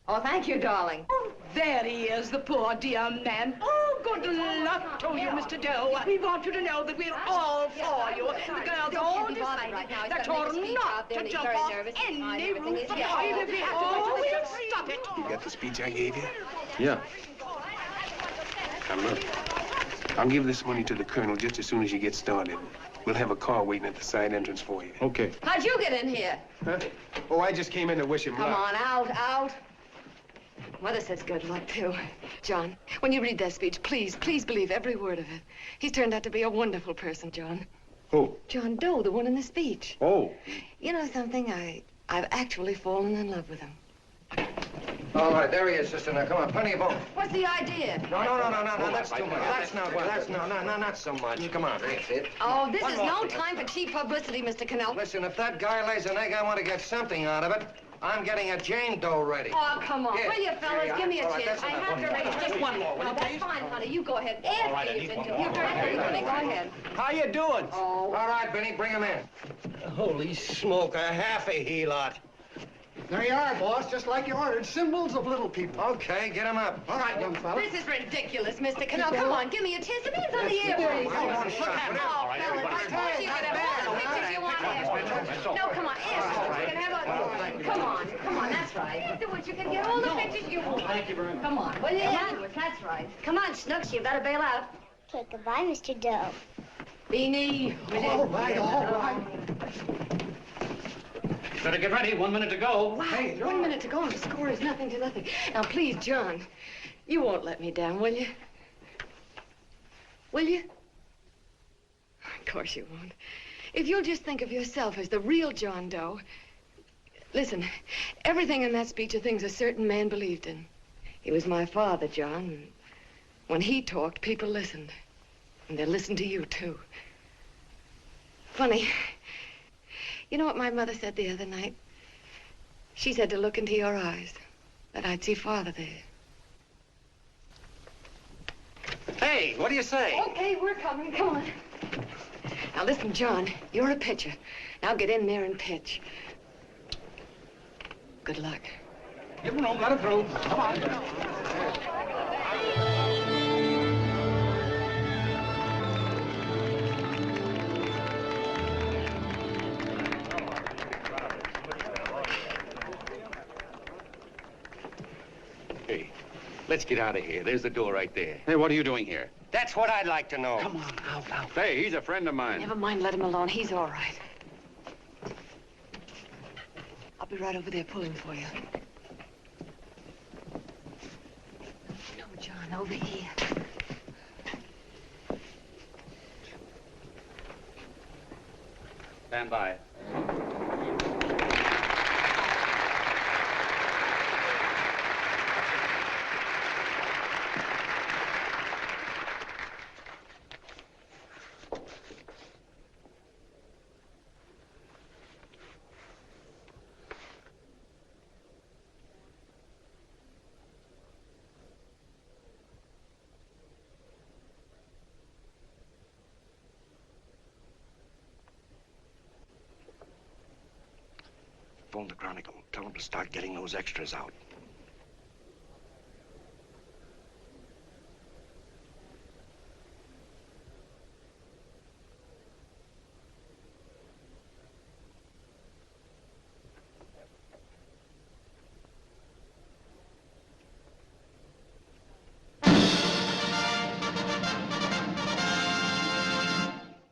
Oh, thank you, darling. Oh, there he is, the poor dear man. Oh, good luck to you, Mr. Doe. We want you to know that we're all for you. The girls all decided that you're not to jump off any roof. Even if we have to, we'll stop it. You got the speech I gave you? Yeah. Now, look. I'll give this money to the colonel just as soon as you get started. We'll have a car waiting at the side entrance for you. Okay. How'd you get in here? Huh? Oh, I just came in to wish him Come luck. on, out. Mother says good luck, too. John, when you read that speech, please believe every word of it. He's turned out to be a wonderful person, John. Who? John Doe, the one in the speech. Oh. You know something? I've actually fallen in love with him. All right, there he is, sister. Now, come on, plenty of bone. What's the idea? No, that's too much. That's not so much. Come on. That's it. Oh, this is no time for cheap publicity, Mr. Cannell. Listen, if that guy lays an egg, I want to get something out of it. I'm getting a Jane Doe ready. Oh, come on. Here. Will you, fellas? Give me a All right, chance. that's I enough. have to raise just one more. Well, that's fine, honey. You go ahead. After you've been doing. You're very funny. Go ahead. How you doing? Oh. All right, Benny, bring him in. Holy smoke, a half a helot. There you are, boss, just like you ordered. Symbols of little people. Okay, get him up. All right, young fella. This is ridiculous, Mr. Cannell. Come on, give me a chance. The man's on the air, please. Hold on, shut up. Oh, fellas, of course you can have all the pictures you want afterwards. No, come on, afterwards. You can have a... Come on, that's right. Afterwards, you can get all the pictures you want. Thank you very much. Come on, will you? Afterwards, that's right. Come on, Snooks, you better bail out. Okay, goodbye, Mr. Doe. Beanie. All right. Better get ready. 1 minute to go. Wow, 1 minute to go and the score is nothing to nothing. Now, please, John, you won't let me down, will you? Will you? Of course you won't. If you'll just think of yourself as the real John Doe. Listen, everything in that speech are things a certain man believed in. He was my father, John. When he talked, people listened. And they listened to you, too. Funny. You know what my mother said the other night? She said to look into your eyes, that I'd see Father there. Hey, what do you say? Okay, we're coming. Come on. Now, listen, John, you're a pitcher. Now get in there and pitch. Good luck. Give him room, let him through. Come on. Hey, let's get out of here. There's the door right there. Hey, what are you doing here? That's what I'd like to know. Come on, out. Hey, he's a friend of mine. Never mind, let him alone. He's all right. I'll be right over there pulling for you. No, John, over here. Stand by. Phone the Chronicle. Tell them to start getting those extras out.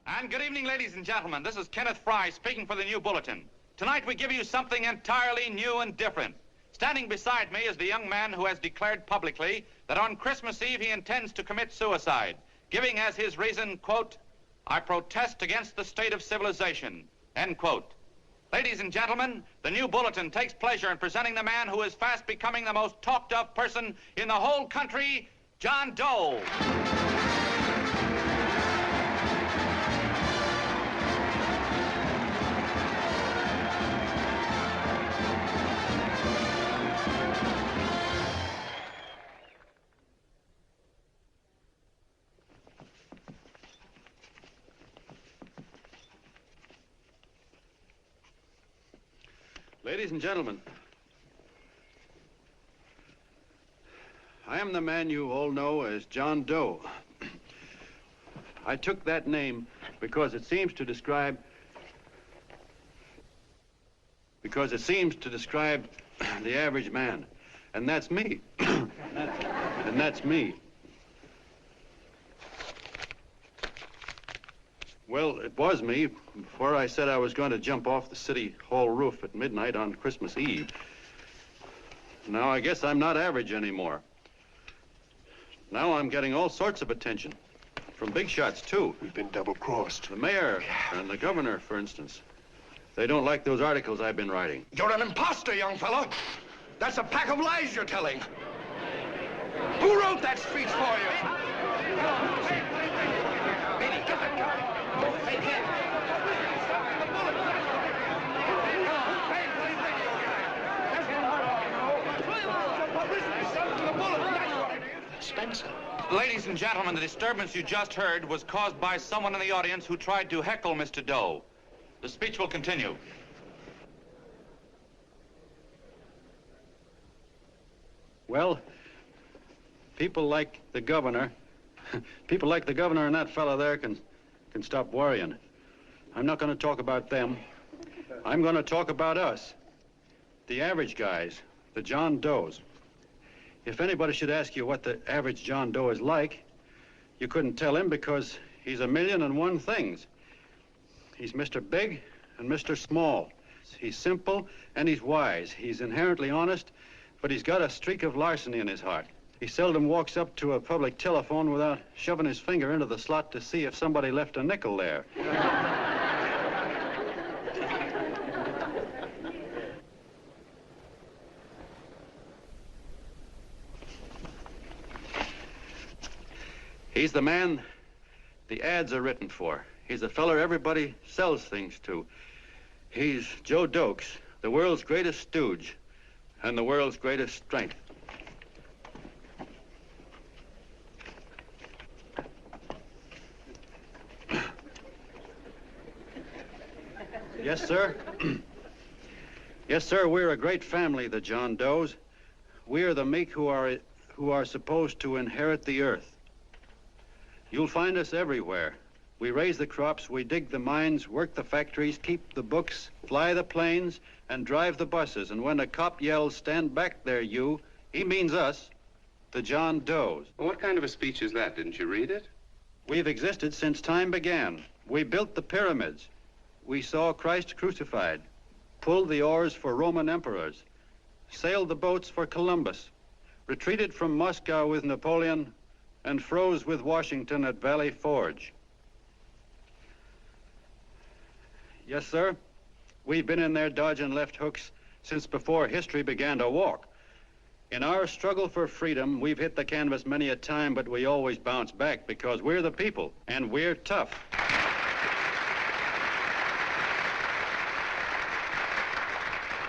And good evening, ladies and gentlemen. This is Kenneth Fry speaking for the New Bulletin. Tonight we give you something entirely new and different. Standing beside me is the young man who has declared publicly that on Christmas Eve he intends to commit suicide, giving as his reason, quote, "I protest against the state of civilization," end quote. Ladies and gentlemen, the New Bulletin takes pleasure in presenting the man who is fast becoming the most talked of person in the whole country, John Doe. Ladies and gentlemen, I am the man you all know as John Doe. I took that name because it seems to describe the average man. And that's me. And that's me. Well, it was me before I said I was going to jump off the city hall roof at midnight on Christmas Eve. Now I guess I'm not average anymore. Now I'm getting all sorts of attention. From big shots, too. We've been double-crossed. The mayor and the governor, for instance. They don't like those articles I've been writing. You're an imposter, young fellow. That's a pack of lies you're telling. Who wrote that speech for you? Benny, get that guy. Hey, kid. Spencer. Ladies and gentlemen, the disturbance you just heard was caused by someone in the audience who tried to heckle Mr. Doe. The speech will continue. Well, people like the governor and that fellow there can stop worrying. I'm not going to talk about them. I'm going to talk about us. The average guys, the John Does. If anybody should ask you what the average John Doe is like, you couldn't tell him because he's a million and one things. He's Mr. Big and Mr. Small. He's simple and he's wise. He's inherently honest, but he's got a streak of larceny in his heart. He seldom walks up to a public telephone without shoving his finger into the slot to see if somebody left a nickel there. He's the man the ads are written for. He's the feller everybody sells things to. He's Joe Dokes, the world's greatest stooge and the world's greatest strength. Yes, sir. Yes, sir, we're a great family, the John Does. We're the meek who are supposed to inherit the earth. You'll find us everywhere. We raise the crops, we dig the mines, work the factories, keep the books, fly the planes, and drive the buses. And when a cop yells, "Stand back there, you," he means us, the John Does. Well, what kind of a speech is that? Didn't you read it? We've existed since time began. We built the pyramids. We saw Christ crucified, pulled the oars for Roman emperors, sailed the boats for Columbus, retreated from Moscow with Napoleon, and froze with Washington at Valley Forge. Yes, sir. We've been in there dodging left hooks since before history began to walk. In our struggle for freedom, we've hit the canvas many a time, but we always bounce back because we're the people, and we're tough.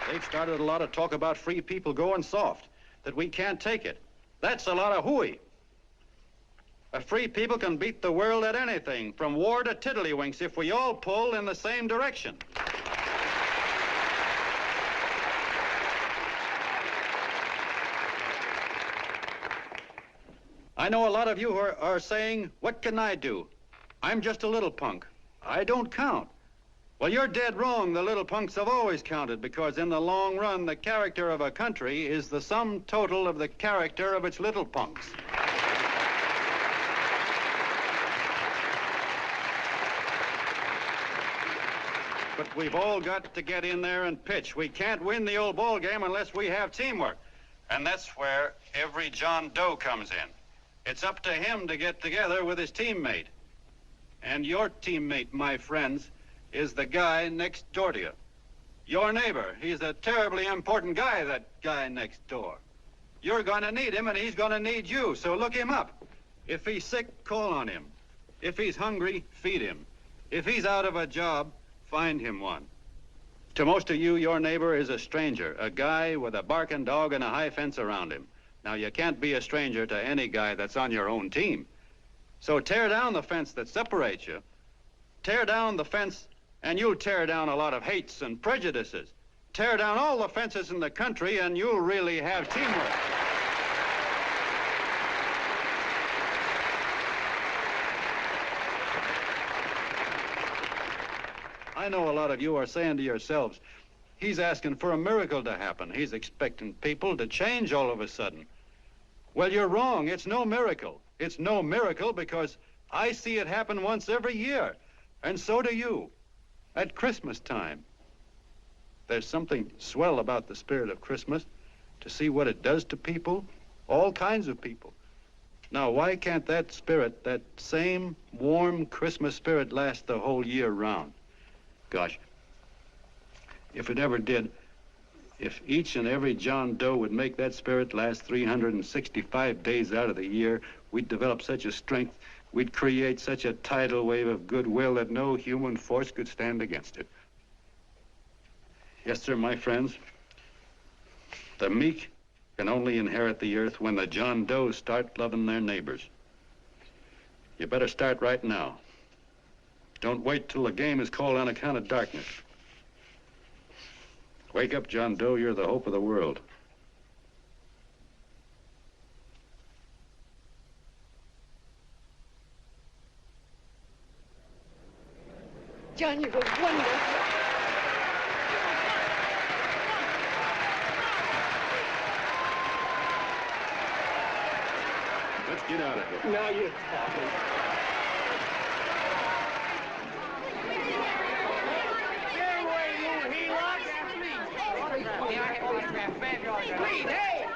They've started a lot of talk about free people going soft, that we can't take it. That's a lot of hooey. A free people can beat the world at anything, from war to tiddlywinks, if we all pull in the same direction. I know a lot of you are saying, "What can I do? I'm just a little punk. I don't count." Well, you're dead wrong. The little punks have always counted, because in the long run, the character of a country is the sum total of the character of its little punks. But we've all got to get in there and pitch. We can't win the old ball game unless we have teamwork. And that's where every John Doe comes in. It's up to him to get together with his teammate. And your teammate, my friends, is the guy next door to you. Your neighbor. He's a terribly important guy, that guy next door. You're going to need him, and he's going to need you, so look him up. If he's sick, call on him. If he's hungry, feed him. If he's out of a job, find him one. To most of you, your neighbor is a stranger, a guy with a barking dog and a high fence around him. Now, you can't be a stranger to any guy that's on your own team. So tear down the fence that separates you. Tear down the fence, and you'll tear down a lot of hates and prejudices. Tear down all the fences in the country, and you'll really have teamwork. I know a lot of you are saying to yourselves, he's asking for a miracle to happen. He's expecting people to change all of a sudden. Well, you're wrong. It's no miracle. It's no miracle because I see it happen once every year, and so do you, at Christmas time. There's something swell about the spirit of Christmas, to see what it does to people, all kinds of people. Now, why can't that spirit, that same warm Christmas spirit, last the whole year round? Gosh, if it ever did, if each and every John Doe would make that spirit last 365 days out of the year, we'd develop such a strength, we'd create such a tidal wave of goodwill that no human force could stand against it. Yes, sir, my friends. The meek can only inherit the earth when the John Does start loving their neighbors. You better start right now. Don't wait till the game is called on account of darkness. Wake up, John Doe. You're the hope of the world. John, you were wonderful. Let's get out of here. Now you're talking. Please, hey!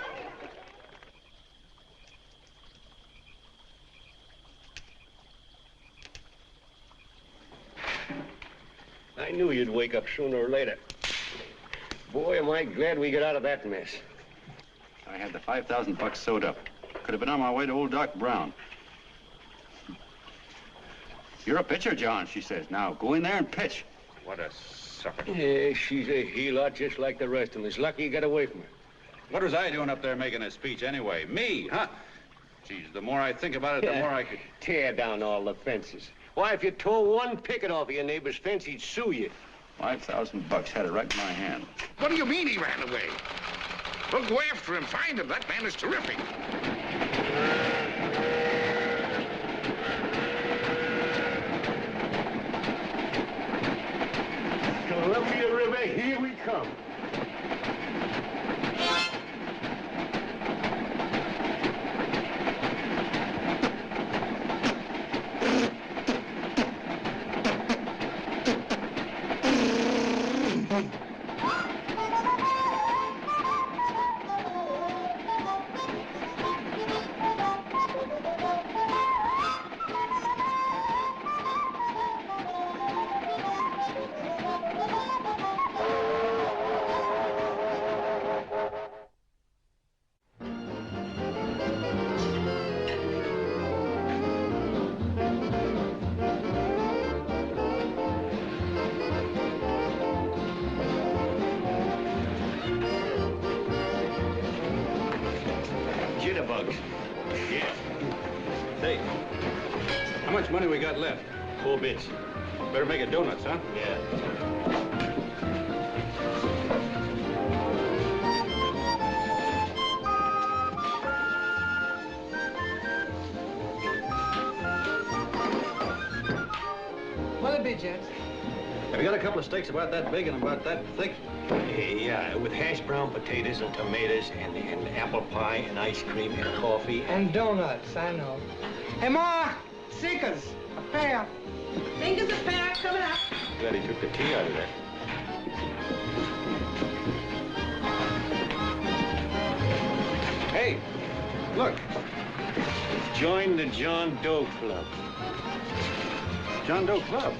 I knew you'd wake up sooner or later. Boy, am I glad we got out of that mess. I had the $5,000 sewed up. Could have been on my way to old Doc Brown. You're a pitcher, John, she says. Now, go in there and pitch. What a sucker. Yeah, she's a heel-out just like the rest of them. It's lucky you got away from her. What was I doing up there making a speech anyway? Me, huh? Geez, the more I think about it, the more I could... Tear down all the fences. Why, if you tore one picket off of your neighbor's fence, he'd sue you. $5,000 had it right in my hand. What do you mean he ran away? Well, go after him, find him. That man is terrific. Columbia River, here we come. Jitterbugs. Yeah. Hey, how much money we got left? 4 bits. Better make it donuts, huh? Yeah. Willoughby, gents. Have you got a couple of steaks about that big and about that thick? Yeah, with hash brown potatoes and tomatoes and apple pie and ice cream and coffee. And donuts, I know. Hey, Ma! Seekers, a pair. Fingers a pair coming up. Glad he took the tea out of that. Hey, look. Join the John Doe Club. John Doe Club.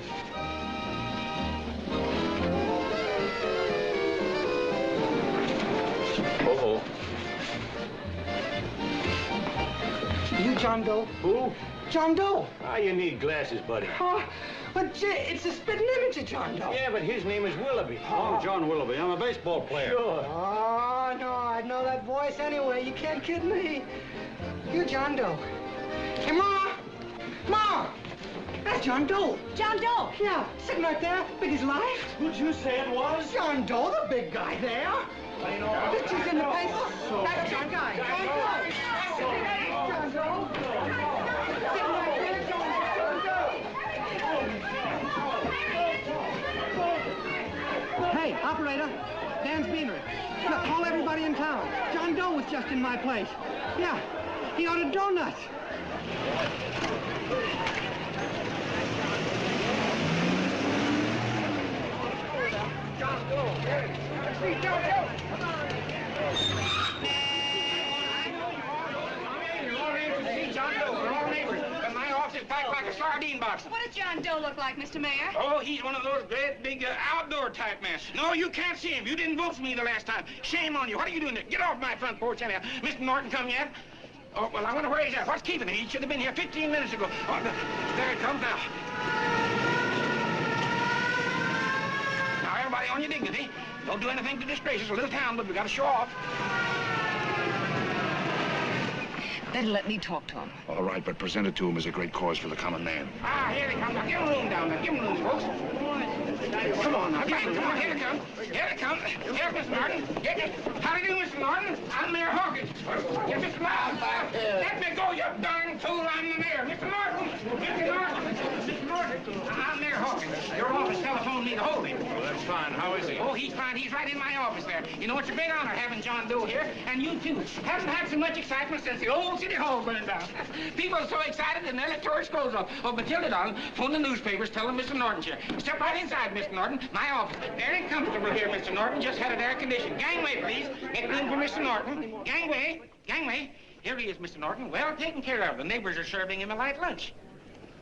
Uh-oh. You John Doe? Who? John Doe. Ah, you need glasses, buddy. Oh, but it's a spitting image of John Doe. Yeah, but his name is Willoughby. I'm John Willoughby. I'm a baseball player. Sure. Oh, no, I'd know that voice anyway. You can't kid me. You John Doe. Hey, Ma! Ma! That's John Doe. John Doe. Yeah, sitting right there, big as life. Who'd you say it was? John Doe, the big guy there. Pictures in the paper. That's John Guy. John Doe. John Doe. Sitting right there, John Doe. Hey, operator. Dan's Beanery. Look, call everybody in town. John Doe was just in my place. Yeah, he ordered donuts. John Doe. Let's see John Doe. John Doe, we're all neighbors. And my office is packed like a sardine box. What does John Doe look like, Mr. Mayor? Oh, he's one of those great big outdoor type men. No, you can't see him. You didn't vote for me the last time. Shame on you. What are you doing there? Get off my front porch anyhow. Mr. Norton come yet? Oh, well, I wonder where he's at. What's keeping him? He should have been here 15 minutes ago. Oh, there it comes now. Now, everybody on your dignity. Don't do anything to disgrace us. A little town, but we got to show off. Better let me talk to him. All right, but present it to him as a great cause for the common man. Ah, here they come. Now, give him room down there. Give him room, folks. Come on now. Come on. Here they come. Here they come. Here's Mr. Norton. How do you do, Mr. Norton? I'm Mayor Hawkins. You're Mr. Norton. Let me go, you darn fool. I'm the mayor. Mr. Norton. Mr. Norton. Mr. Norton. I'm Mayor Hawkins. Your office telephoned me to hold him. Well, that's fine. How is he? Oh, he's fine. He's right in my office there. You know, it's a great honor having John Doe here, and you too. Haven't had so much excitement since the old city hall burned down. People are so excited and they'll let tore his clothes off. Oh, Matilda, darling, phone the newspapers, tell them Mr. Norton's here. Step right inside, Mr. Norton. My office. Very comfortable here, Mr. Norton. Just had it air conditioned. Gangway, please. Make room for Mr. Norton. Gangway. Gangway. Here he is, Mr. Norton. Well taken care of. The neighbors are serving him a light lunch.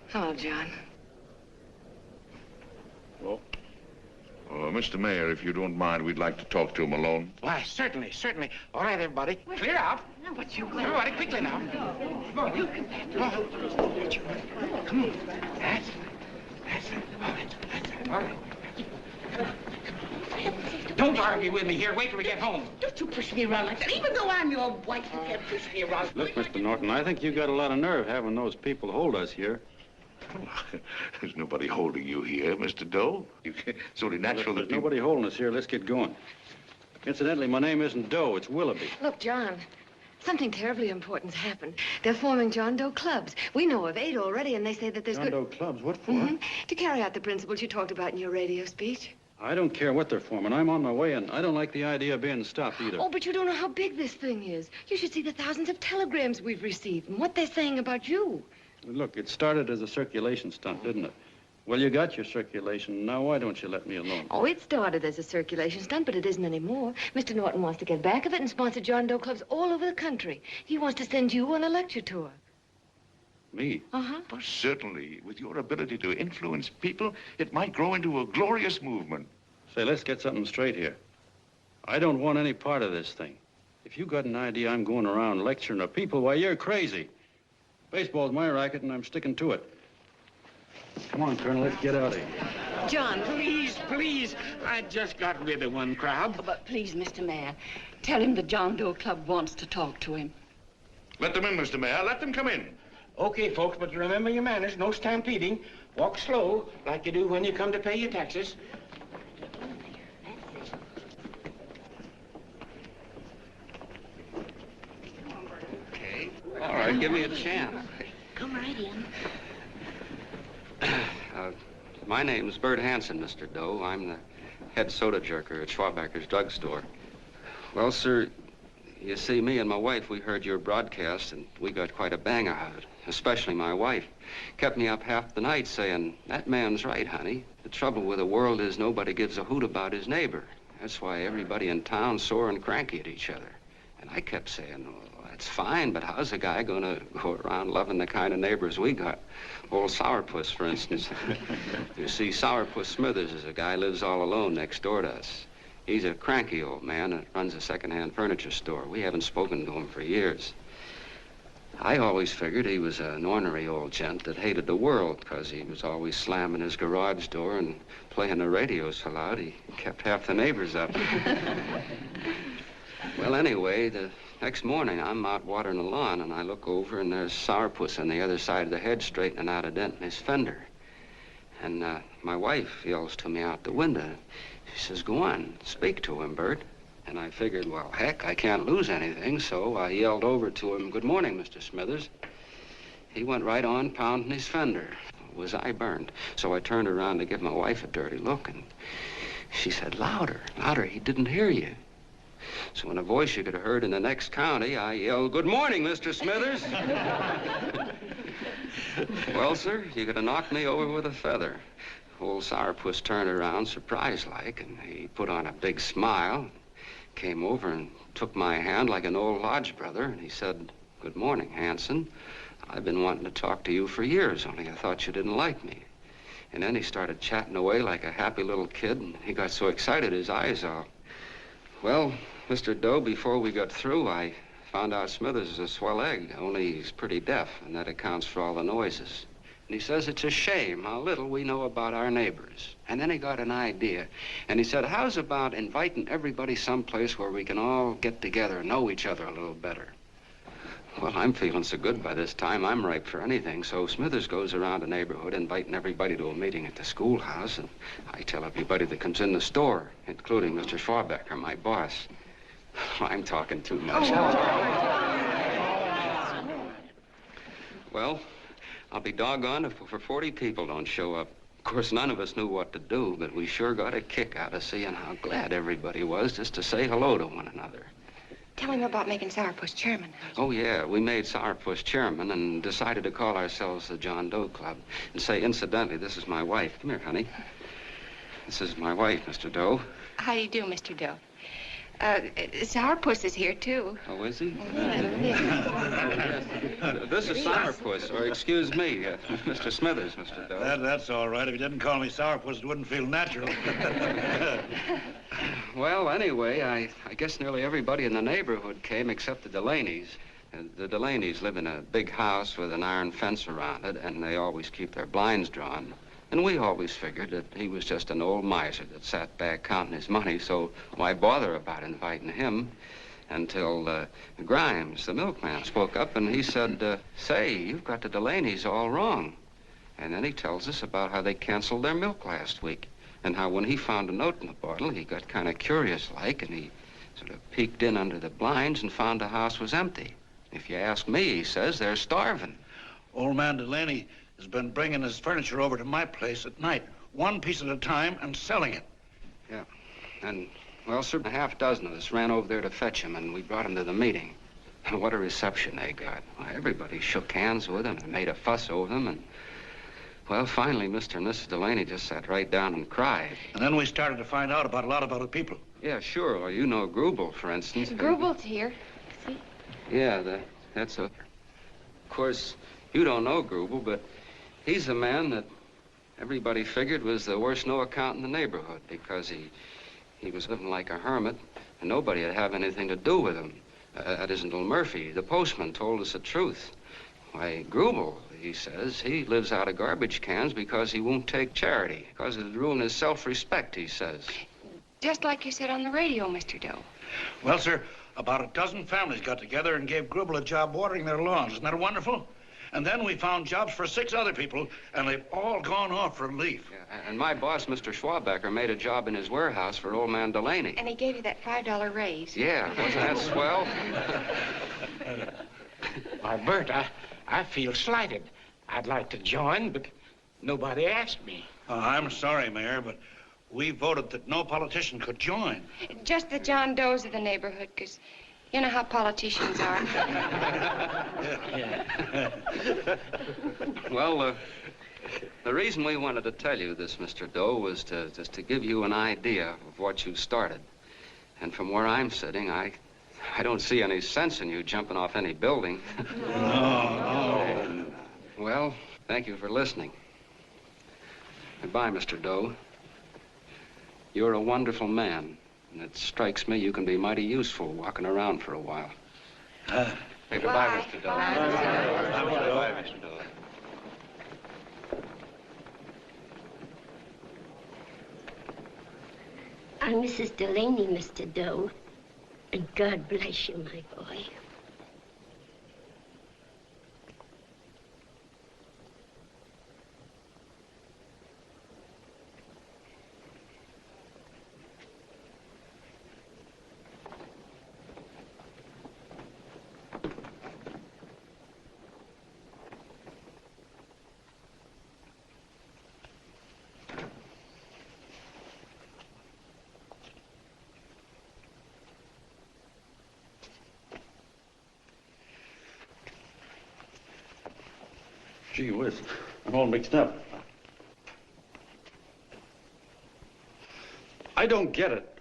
Hello, John. Well, Mr. Mayor, if you don't mind, we'd like to talk to him alone. Why, certainly, certainly. All right, everybody. Clear out. Everybody, quickly now. Come on. Come on. That's All right. Don't argue with me here. Wait till we get home. Don't you push me around like that. Even though I'm your wife, you can't push me around. Look, Mr. Norton, I think you got a lot of nerve having those people hold us here. There's nobody holding you here, Mr. Doe. It's only natural There's that nobody holding us here. Let's get going. Incidentally, my name isn't Doe, it's Willoughby. Look, John, something terribly important's happened. They're forming John Doe clubs. We know of 8 already, and they say that there's John Doe clubs? What for? To carry out the principles you talked about in your radio speech. I don't care what they're forming. I'm on my way, and I don't like the idea of being stopped either. Oh, but you don't know how big this thing is. You should see the thousands of telegrams we've received and what they're saying about you. Look, it started as a circulation stunt, didn't it? Well, you got your circulation. Now, why don't you let me alone? Oh, it started as a circulation stunt, but it isn't anymore. Mr. Norton wants to get back of it and sponsor John Doe clubs all over the country. He wants to send you on a lecture tour. Me? Uh-huh. Well, certainly, with your ability to influence people, it might grow into a glorious movement. Say, let's get something straight here. I don't want any part of this thing. If you got an idea I'm going around lecturing to people, why, you're crazy. Baseball's my racket, and I'm sticking to it. Come on, Colonel, let's get out of here. John, please, please. I just got rid of one crowd. Oh, but please, Mr. Mayor, tell him the John Doe Club wants to talk to him. Let them in, Mr. Mayor. Let them come in. Okay, folks, but remember your manners. No stampeding. Walk slow, like you do when you come to pay your taxes. Okay. All right, give me a chance. Come right in. My name's Bert Hansen, Mr. Doe. I'm the head soda jerker at Schwabacker's drugstore. Well, sir, you see, me and my wife, we heard your broadcast, and we got quite a bang out of it, especially my wife. Kept me up half the night saying, that man's right, honey. The trouble with the world is nobody gives a hoot about his neighbor. That's why everybody in town's sore and cranky at each other. And I kept saying, well, that's fine, but how's a guy gonna go around loving the kind of neighbors we got? Old Sourpuss, for instance. You see, Sourpuss Smithers is a guy lives all alone next door to us. He's a cranky old man that runs a second-hand furniture store. We haven't spoken to him for years. I always figured he was an ornery old gent that hated the world because he was always slamming his garage door and playing the radio so loud he kept half the neighbors up. Well, anyway, the next morning I'm out watering the lawn and I look over and there's Sourpuss on the other side of the hedge straightening out a dent in his fender. And my wife yells to me out the window. She says, go on, speak to him, Bert. And I figured, well, heck, I can't lose anything, so I yelled over to him, good morning, Mr. Smithers. He went right on pounding his fender. Was I burned? So I turned around to give my wife a dirty look, and she said, louder, louder, he didn't hear you. So in a voice you could have heard in the next county, I yelled, good morning, Mr. Smithers. Well, sir, you could have knocked me over with a feather. Old Sourpuss turned around, surprised-like, and he put on a big smile, came over and took my hand like an old lodge brother, and he said, good morning, Hanson. I've been wanting to talk to you for years, only I thought you didn't like me. And then he started chatting away like a happy little kid, and he got so excited his eyes all... Well, Mr. Doe, before we got through, I found out Smithers is a swell egg, only he's pretty deaf, and that accounts for all the noises. And he says it's a shame how little we know about our neighbors. And then he got an idea, and he said, how's about inviting everybody someplace where we can all get together and know each other a little better? Well, I'm feeling so good by this time, I'm ripe for anything. So Smithers goes around the neighborhood inviting everybody to a meeting at the schoolhouse, and I tell everybody that comes in the store, including Mr. Schwabacker, my boss. I'm talking too much. Well, I'll be doggone if for 40 people don't show up. Of course, none of us knew what to do, but we sure got a kick out of seeing how glad everybody was just to say hello to one another. Tell him about making Sourpuss chairman. Oh, yeah, we made Sourpuss chairman and decided to call ourselves the John Doe Club. And say, incidentally, this is my wife. Come here, honey. This is my wife, Mr. Doe. How do you do, Mr. Doe? Sourpuss is here, too. Oh, is he? This is Sourpuss, or excuse me, Mr. Smithers, Mr. Doe. That's all right. If you didn't call me Sourpuss, it wouldn't feel natural. Well, anyway, I guess nearly everybody in the neighborhood came except the Delaney's. The Delaney's live in a big house with an iron fence around it, and they always keep their blinds drawn. And we always figured that he was just an old miser that sat back counting his money, so why bother about inviting him? Until Grimes, the milkman, spoke up and he said, say, you've got the Delaney's all wrong. And then he tells us about how they canceled their milk last week and how when he found a note in the bottle, he got kind of curious-like and he sort of peeked in under the blinds and found the house was empty. If you ask me, he says, they're starving. Old man Delaney has been bringing his furniture over to my place at night, one piece at a time, and selling it. Yeah, and, well, sir, a half dozen of us ran over there to fetch him, and we brought him to the meeting. And what a reception they got. Why, everybody shook hands with him and made a fuss over them, and, well, finally, Mr. and Mrs. Delaney just sat right down and cried. And then we started to find out about a lot of other people. Yeah, sure. Well, you know Grubel, for instance. Grubel's here. See? Yeah, that's a... Of course, you don't know Grubel, but he's the man that everybody figured was the worst no-account in the neighborhood because he was living like a hermit and nobody would have anything to do with him. That isn't little Murphy. The postman told us the truth. Why, Grubel, he says, he lives out of garbage cans because he won't take charity, because it'd ruin his self-respect, he says. Just like you said on the radio, Mr. Doe. Well, sir, about a dozen families got together and gave Grubel a job watering their lawns. Isn't that wonderful? And then we found jobs for 6 other people, and they've all gone off for relief. Yeah, and my boss, Mr. Schwabecker, made a job in his warehouse for old man Delaney. And he gave you that $5 raise. Yeah, wasn't that swell? Why, Bert, I feel slighted. I'd like to join, but nobody asked me. I'm sorry, Mayor, but we voted that no politician could join. Just the John Does of the neighborhood, because you know how politicians are. Well, the reason we wanted to tell you this, Mr. Doe, was just to give you an idea of what you started. And from where I'm sitting, I don't see any sense in you jumping off any building. No. Well, thank you for listening. Goodbye, Mr. Doe. You're a wonderful man, and it strikes me you can be mighty useful walking around for a while. Hey, goodbye, Mr. Doe. Goodbye, Mr. Doe. I'm Mrs. Delaney, Mr. Doe, and God bless you, my boy. Gee whiz, I'm all mixed up. I don't get it.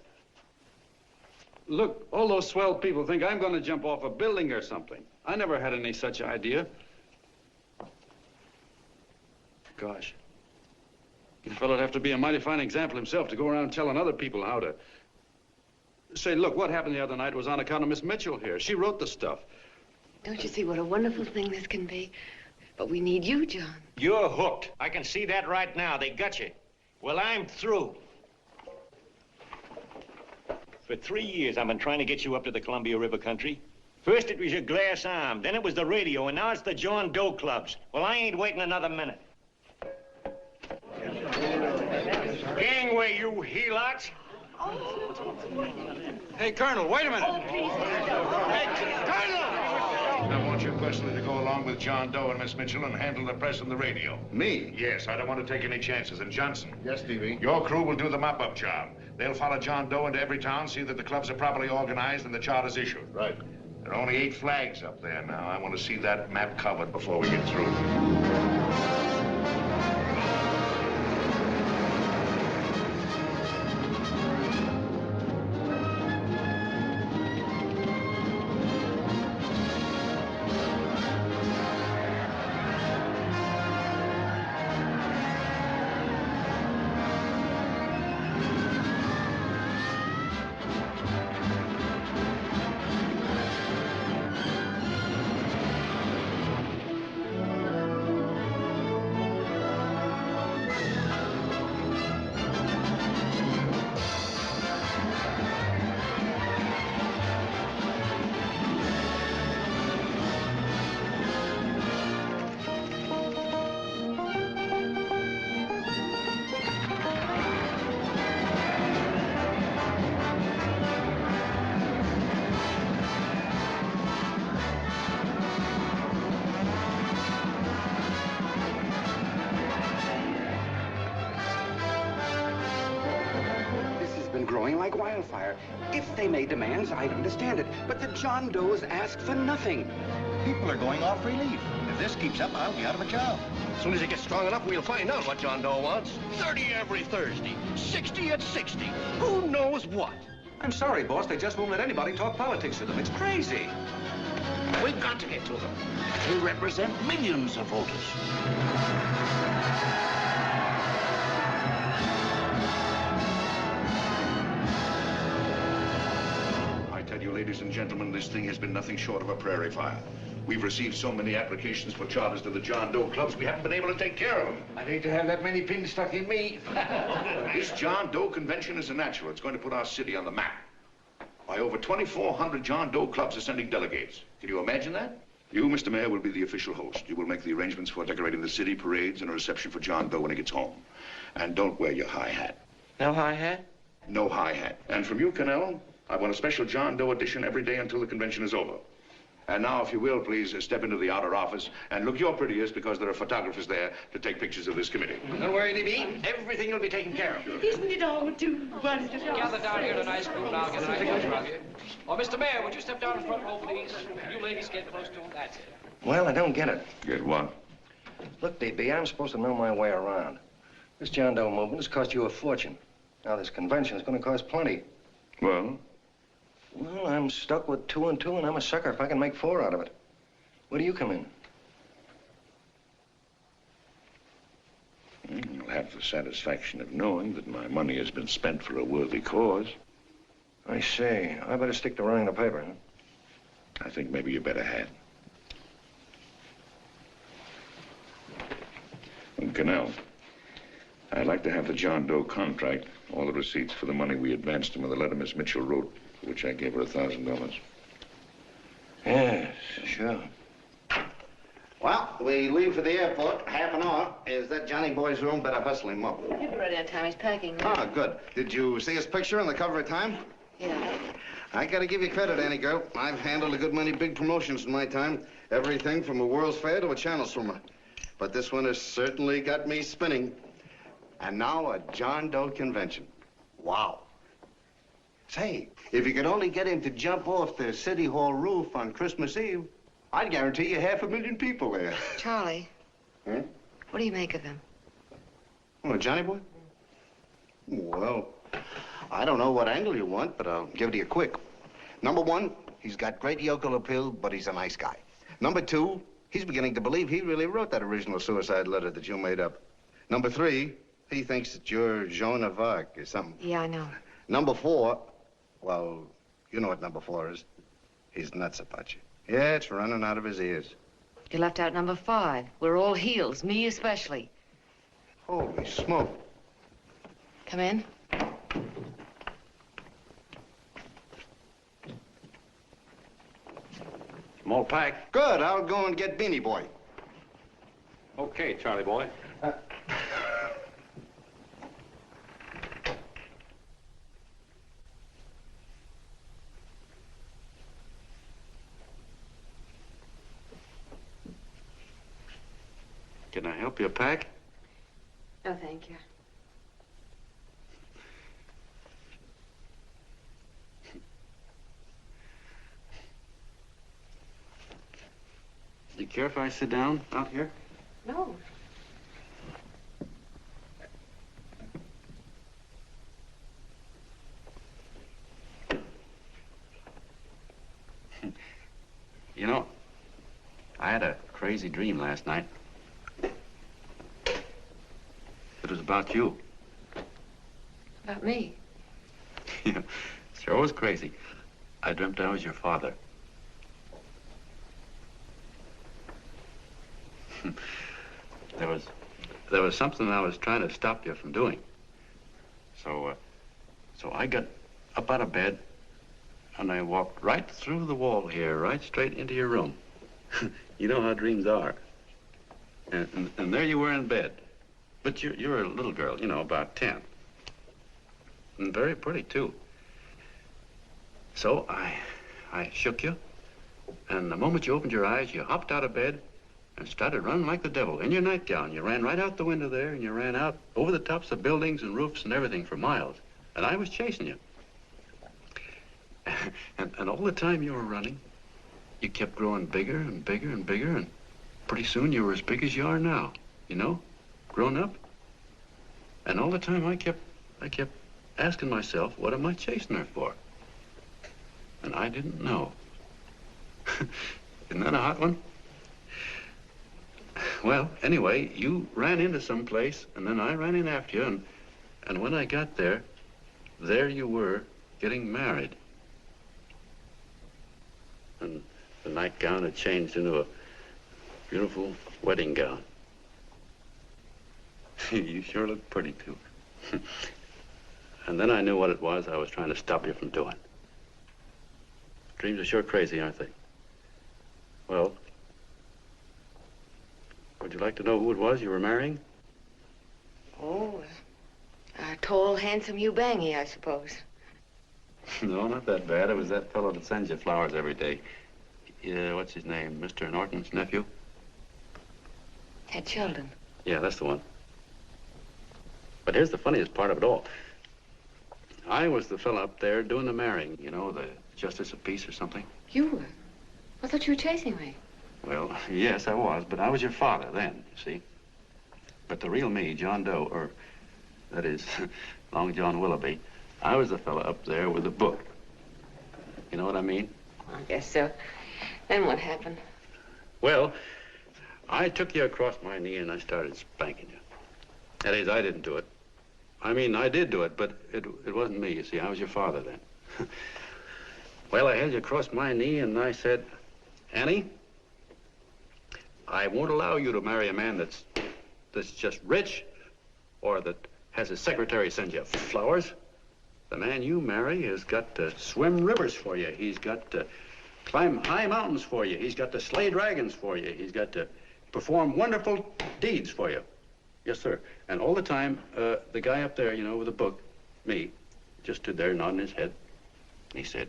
Look, all those swell people think I'm going to jump off a building or something. I never had any such idea. Gosh. The fellow'd have to be a mighty fine example himself to go around telling other people how to... Say, look, what happened the other night was on account of Miss Mitchell here. She wrote the stuff. Don't you see what a wonderful thing this can be? But we need you, John. You're hooked. I can see that right now. They got you. Well, I'm through. For 3 years, I've been trying to get you up to the Columbia River country. First, it was your glass arm. Then it was the radio. And now it's the John Doe clubs. Well, I ain't waiting another minute. Gangway, you helots. Hey, Colonel, wait a minute. Hey, Colonel! I want you personally to go along with John Doe and Miss Mitchell and handle the press and the radio. Me? Yes, I don't want to take any chances. And Johnson. Yes, Stevie? Your crew will do the mop-up job. They'll follow John Doe into every town, see that the clubs are properly organized and the charter's issued. Right. There are only 8 flags up there now. I want to see that map covered before we get through. like wildfire. If they made demands, I'd understand it. But the John Does ask for nothing. People are going off relief. If this keeps up, I'll be out of a job. As soon as it gets strong enough, we'll find out what John Doe wants. 30 every Thursday, 60 at 60. Who knows what? I'm sorry, boss. They just won't let anybody talk politics to them. It's crazy. We've got to get to them. They represent millions of voters. I tell you, ladies and gentlemen, this thing has been nothing short of a prairie fire. We've received so many applications for charters to the John Doe clubs, we haven't been able to take care of them. I'd hate to have that many pins stuck in me. This John Doe convention is a natural. It's going to put our city on the map. By over 2,400 John Doe clubs are sending delegates. Can you imagine that? You, Mr. Mayor, will be the official host. You will make the arrangements for decorating the city, parades, and a reception for John Doe when he gets home. And don't wear your high hat. No high hat? No high hat. And from you, Cannell, I want a special John Doe edition every day until the convention is over. And now, if you will, please step into the outer office and look your prettiest because there are photographers there to take pictures of this committee. Don't worry, D.B. Everything will be taken care of. Isn't it all too wonderful? Gather down here in a nice group and I'll get a nice picture of you. Oh, Mr. Mayor, would you step down in front row, please? You ladies get close to him. That's it. Well, I don't get it. Get what? Look, D.B., I'm supposed to know my way around. This John Doe movement has cost you a fortune. Now, this convention is going to cost plenty. Well? Well, I'm stuck with 2 and 2, and I'm a sucker if I can make 4 out of it. Where do you come in? You'll have the satisfaction of knowing that my money has been spent for a worthy cause. I see. I better stick to running the paper, huh? I think maybe you better had. And Cannell, I'd like to have the John Doe contract, all the receipts for the money we advanced him with the letter Miss Mitchell wrote, for which I gave her $1,000. Yes, sure. Well, we leave for the airport, half an hour. Is that Johnny boy's room? Better hustle him up. He'll be ready on time. He's packing. Ah, good. Did you see his picture on the cover of Time? Yeah. I gotta give you credit, Annie girl. I've handled a good many big promotions in my time. Everything from a World's Fair to a channel swimmer. But this one has certainly got me spinning. And now a John Doe convention. Wow. Say, if you could only get him to jump off the City Hall roof on Christmas Eve, I'd guarantee you 500,000 people there. Charlie. Huh? What do you make of him? Oh, Johnny boy? Well, I don't know what angle you want, but I'll give it to you quick. Number 1, he's got great yokel appeal, but he's a nice guy. Number 2, he's beginning to believe he really wrote that original suicide letter that you made up. Number 3, he thinks that you're Joan of Arc or something. Yeah, I know. Number 4, well, you know what number 4 is. He's nuts about you. Yeah, it's running out of his ears. You left out number 5. We're all heels, me especially. Holy smoke. Come in. Small pack. Good, I'll go and get Beanie Boy. Okay, Charlie boy. Can I help you pack? Oh, thank you. Do you care if I sit down out here? No. You know, I had a crazy dream last night. It was about you. About me? Yeah, sure was crazy. I dreamt I was your father. There was something I was trying to stop you from doing. So I got up out of bed and I walked right through the wall here, right straight into your room. You know how dreams are. And there you were in bed. But you're a little girl, you know, about 10. And very pretty, too. So I shook you, and the moment you opened your eyes, you hopped out of bed and started running like the devil in your nightgown. You ran right out the window there, and you ran out over the tops of buildings and roofs and everything for miles. And I was chasing you. And all the time you were running, you kept growing bigger and bigger and bigger, and pretty soon you were as big as you are now, you know, grown up. And all the time I kept asking myself, what am I chasing her for? And I didn't know. Isn't that a hot one? Well, anyway, you ran into some place, and then I ran in after you, and when I got there you were getting married. And the nightgown had changed into a beautiful wedding gown. You sure look pretty, too. And then I knew what it was I was trying to stop you from doing. Dreams are sure crazy, aren't they? Well, would you like to know who it was you were marrying? Oh, a tall, handsome Ubangi, I suppose. No, not that bad. It was that fellow that sends you flowers every day. What's his name? Mr. Norton's nephew? Ted Sheldon. Yeah, that's the one. But here's the funniest part of it all. I was the fella up there doing the marrying, you know, the justice of peace or something. You were? I thought you were chasing me. Well, yes, I was, but I was your father then, you see. But the real me, John Doe, or that is, Long John Willoughby, I was the fella up there with the book. You know what I mean? I guess so. Then what happened? Well, I took you across my knee and I started spanking you. That is, I didn't do it. I mean, I did do it, but it wasn't me, you see. I was your father then. Well, I held you across my knee and I said, Annie, I won't allow you to marry a man that's just rich or that has his secretary send you flowers. The man you marry has got to swim rivers for you. He's got to climb high mountains for you. He's got to slay dragons for you. He's got to perform wonderful deeds for you. Yes, sir. And all the time, the guy up there, you know, with the book, me, just stood there nodding his head. And he said,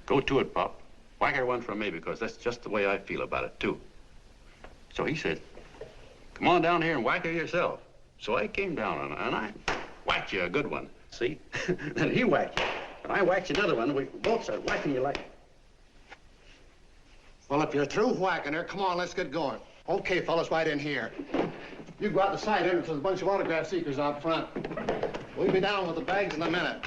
go to it, Pop. Whack her one from me, because that's just the way I feel about it, too. So he said, come on down here and whack her yourself. So I came down and I whacked you a good one, see? Then he whacked you, and I whacked you another one, and we both started whacking you like... Well, if you're through whacking her, come on, let's get going. Okay, fellas, right in here. You go out the side entrance with a bunch of autograph seekers out front. We'll be down with the bags in a minute.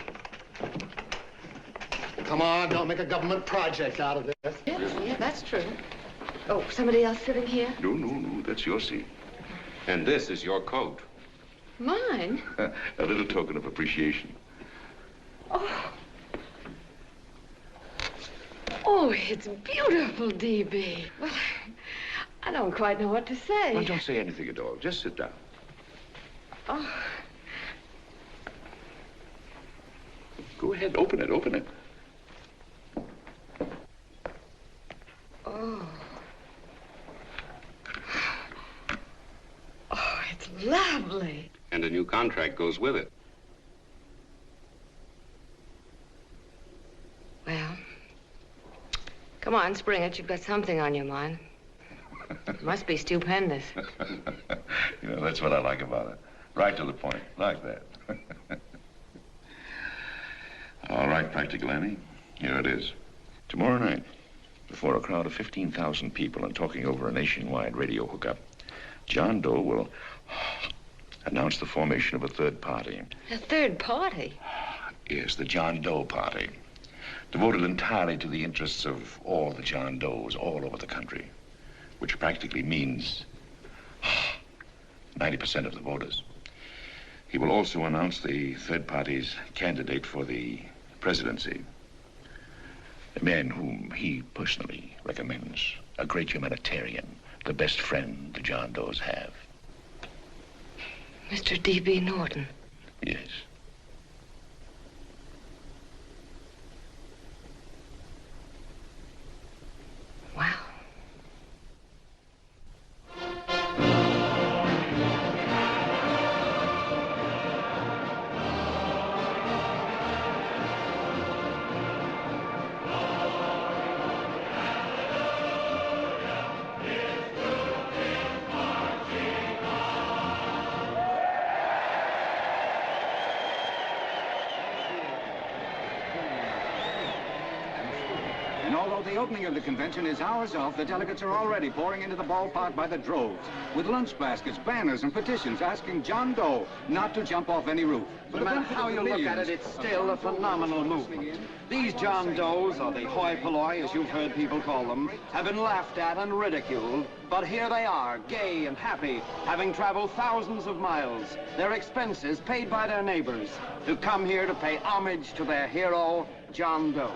Come on, don't make a government project out of this. Yeah, that's true. Oh, somebody else sitting here? No, that's your seat. And this is your coat. Mine? A little token of appreciation. Oh. Oh, it's beautiful, D.B. Well, I don't quite know what to say. Well, don't say anything at all. Just sit down. Oh. Go ahead, open it. Oh. Oh, it's lovely. And a new contract goes with it. Well, come on, spring it. You've got something on your mind. It must be stupendous. You know, that's what I like about it. Right to the point, like that. All right, Practical Annie, here it is. Tomorrow night, before a crowd of 15,000 people and talking over a nationwide radio hookup, John Doe will announce the formation of a third party. A third party? Yes, the John Doe Party. Devoted entirely to the interests of all the John Does all over the country, which practically means 90% of the voters. He will also announce the third party's candidate for the presidency. A man whom he personally recommends, a great humanitarian, the best friend the John Does have. Mr. D.B. Norton. Yes. Wow. And although the opening of the convention is hours off, the delegates are already pouring into the ballpark by the droves, with lunch baskets, banners, and petitions asking John Doe not to jump off any roof. No matter how you look at it, it's still a phenomenal movement. These John Does, or the hoi polloi, as you've heard people call them, have been laughed at and ridiculed, but here they are, gay and happy, having traveled thousands of miles, their expenses paid by their neighbors, to come here to pay homage to their hero, John Doe.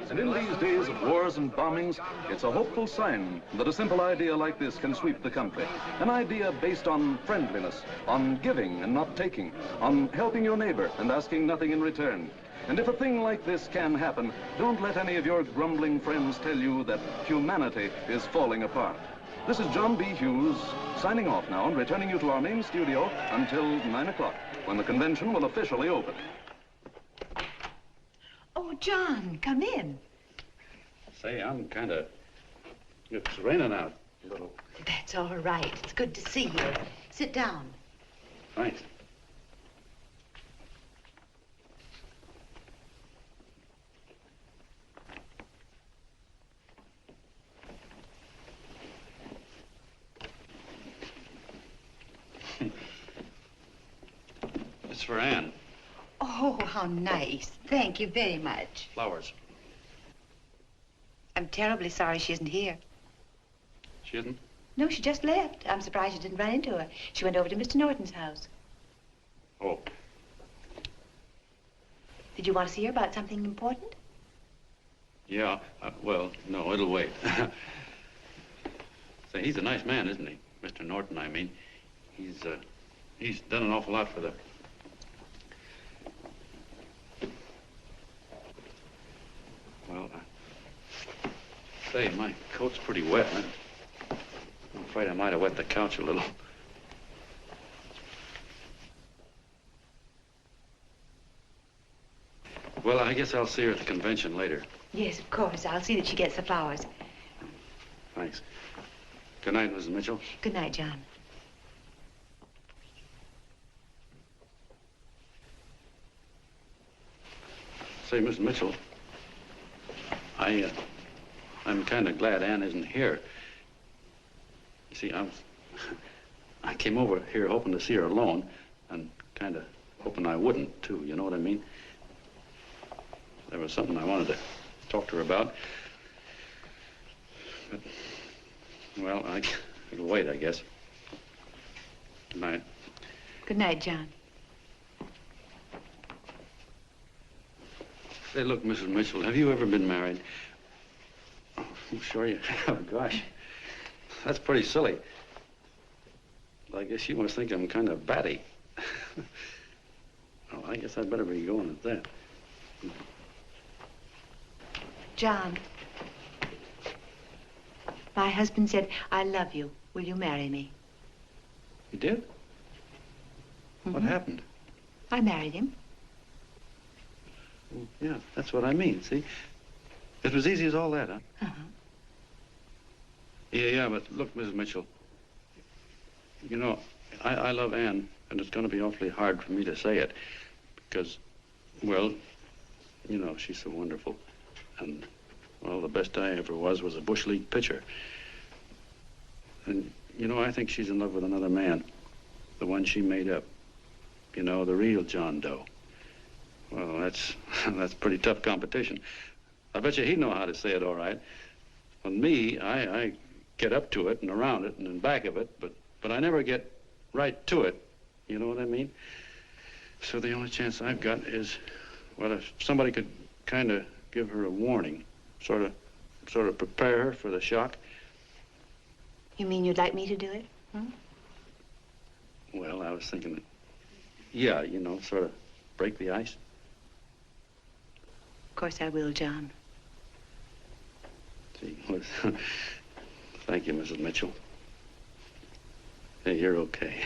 And in these days of wars and bombings, it's a hopeful sign that a simple idea like this can sweep the country. An idea based on friendliness, on giving and not taking, on helping your neighbor and asking nothing in return. And if a thing like this can happen, don't let any of your grumbling friends tell you that humanity is falling apart. This is John B. Hughes, signing off now and returning you to our main studio until 9 o'clock, when the convention will officially open. Oh, John, come in. Say, I'm kind of... It's raining out a little. That's all right. It's good to see you. Sit down. Thanks. It's for Anne. Oh, how nice. Thank you very much. Flowers. I'm terribly sorry she isn't here. She isn't? No, she just left. I'm surprised you didn't run into her. She went over to Mr. Norton's house. Oh. Did you want to see her about something important? Yeah, well, no, it'll wait. Say, he's a nice man, isn't he? Mr. Norton, I mean. He's done an awful lot for the... Well, say, my coat's pretty wet. I'm afraid I might have wet the couch a little. Well, I guess I'll see her at the convention later. Yes, of course. I'll see that she gets the flowers. Thanks. Good night, Mrs. Mitchell. Good night, John. Say, Miss Mitchell, I'm kind of glad Anne isn't here. You see, I came over here hoping to see her alone, and kind of hoping I wouldn't, too, you know what I mean? There was something I wanted to talk to her about. But, well, it'll wait, I guess. Good night. Good night, John. Say, look, Mrs. Mitchell, have you ever been married? Oh, I'm sure you have. Gosh, that's pretty silly. I guess you must think I'm kind of batty. Well, I guess I'd better be going at that. John, my husband said, I love you. Will you marry me? You did? What happened? I married him. Well, yeah, that's what I mean, see? It was easy as all that, huh? Uh-huh. Yeah, but look, Mrs. Mitchell, you know, I love Anne, and it's going to be awfully hard for me to say it because, well, you know, she's so wonderful. And, well, the best I ever was a Bush League pitcher. And, you know, I think she's in love with another man, the one she made up. You know, the real John Doe. Well, that's pretty tough competition. I bet you he'd know how to say it all right. On me, I get up to it and around it and in back of it, but I never get right to it. You know what I mean? So the only chance I've got is, well, if somebody could kind of give her a warning, sort of prepare her for the shock. You mean you'd like me to do it? Hmm? Well, I was thinking that, yeah, you know, sort of break the ice. Of course I will, John. See, well, thank you, Mrs. Mitchell. Hey, you're okay.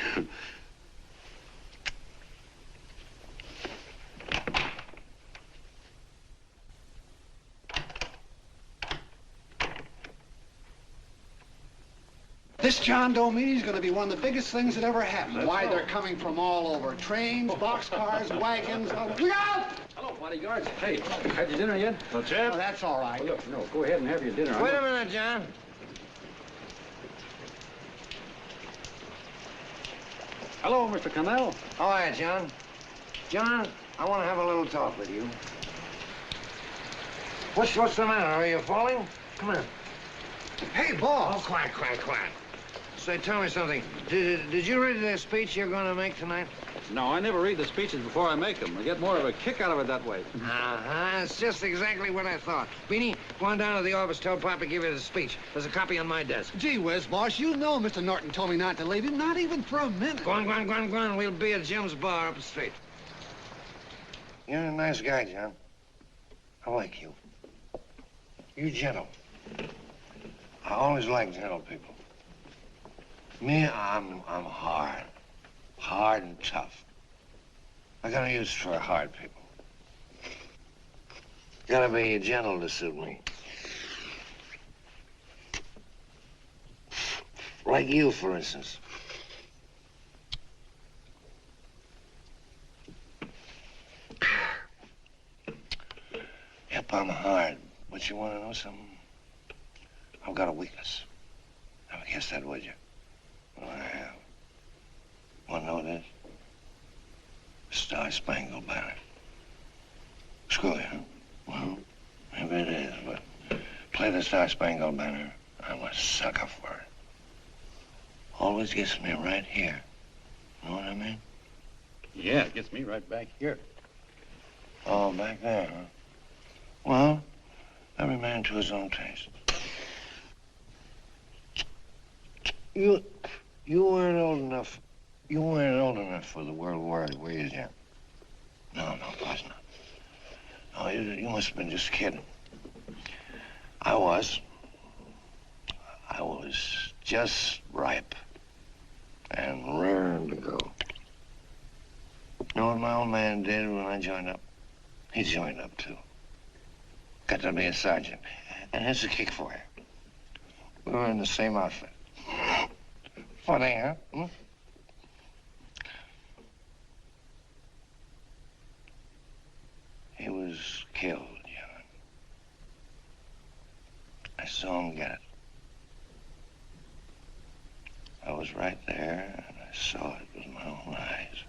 This John Doe meeting is going to be one of the biggest things that ever happened. Why, they're coming from all over. Trains, boxcars, wagons. Look out! Hello, bodyguards. Hey, had your dinner yet? Not yet. Oh, that's all right. Well, look, no, go ahead and have your dinner. Wait a minute, John. Hello, Mr. Cannell. How are you, John? John, I want to have a little talk with you. What's the matter? Are you falling? Come here. Hey, boss. Oh, quiet. Say, tell me something. Did you read the speech you're going to make tonight? No, I never read the speeches before I make them. I get more of a kick out of it that way. Uh-huh. It's just exactly what I thought. Beanie, go on down to the office, tell Pop to give you the speech. There's a copy on my desk. Gee whiz, boss, you know Mr. Norton told me not to leave him, not even for a minute. Go on. We'll be at Jim's bar up the street. You're a nice guy, John. I like you. You're gentle. I always like gentle people. Me, I'm hard. Hard and tough. I got no use for hard people. Gotta be gentle to suit me. Like you, for instance. Yep, I'm hard. But you want to know something? I've got a weakness. Never guessed that, would you? Well, I have. Want to know what it is? Star-Spangled Banner. Screw you, huh? Well, maybe it is, but play the Star-Spangled Banner. I'm a sucker for it. Always gets me right here. Know what I mean? Yeah, it gets me right back here. Oh, back there, huh? Well, every man to his own taste. You weren't old enough. You weren't old enough for the World War, were you, Jim? No, of course not. No, you must have been just kidding. I was just ripe and raring to go. You know what my old man did when I joined up? He joined up, too. Got to be a sergeant. And here's a kick for you. We were in the same outfit. Funny, huh? Hmm? He was killed, John. I saw him get it. I was right there, and I saw it with my own eyes.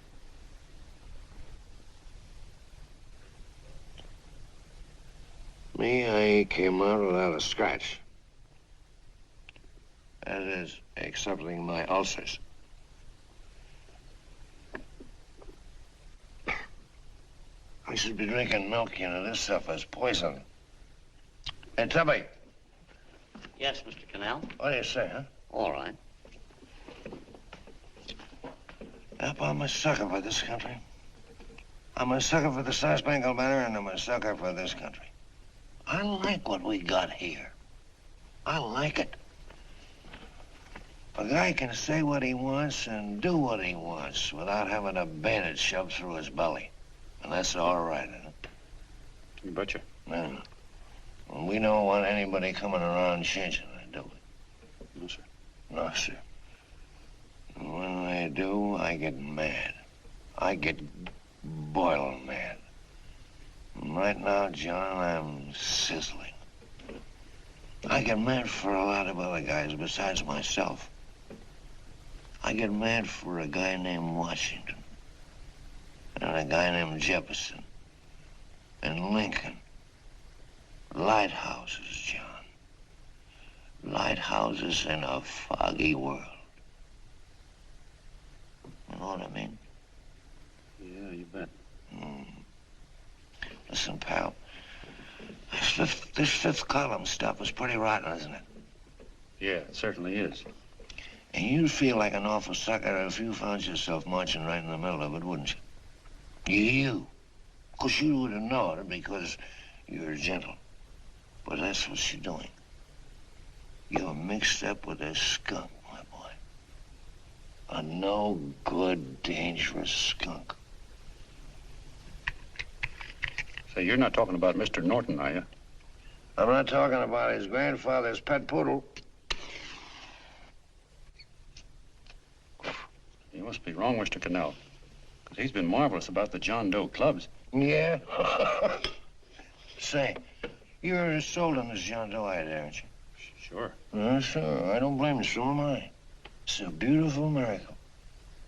Me, I came out without a scratch. That is, excepting my ulcers. I should be drinking milk, you know. This stuff is poison. Hey, Tubby. Yes, Mr. Cannell? What do you say, huh? All right. Yep, I'm a sucker for this country. I'm a sucker for the Star-Spangled Banner, and I'm a sucker for this country. I like what we got here. I like it. A guy can say what he wants and do what he wants without having a bayonet shoved through his belly. And that's all right, isn't it? You betcha. Yeah. Well, we don't want anybody coming around changing it, do we? No, sir. No, sir. And when they do, I get mad. I get boiling mad. And right now, John, I'm sizzling. I get mad for a lot of other guys besides myself. I get mad for a guy named Washington. And a guy named Jefferson. And Lincoln. Lighthouses, John. Lighthouses in a foggy world. You know what I mean? Yeah, you bet. Listen, pal. This fifth column stuff is pretty rotten, isn't it? Yeah, it certainly is. And you'd feel like an awful sucker if you found yourself marching right in the middle of it, wouldn't you? You. Of course, you wouldn't know it because you're gentle. But that's what you're doing. You're mixed up with a skunk, my boy. A no-good, dangerous skunk. Say, you're not talking about Mr. Norton, are you? I'm not talking about his grandfather's pet poodle. You must be wrong, Mr. Cannell. Because he's been marvelous about the John Doe clubs. Yeah? Say, you're sold on this John Doe idea, aren't you? Sure. Sure. I don't blame you. So am I. It's a beautiful miracle.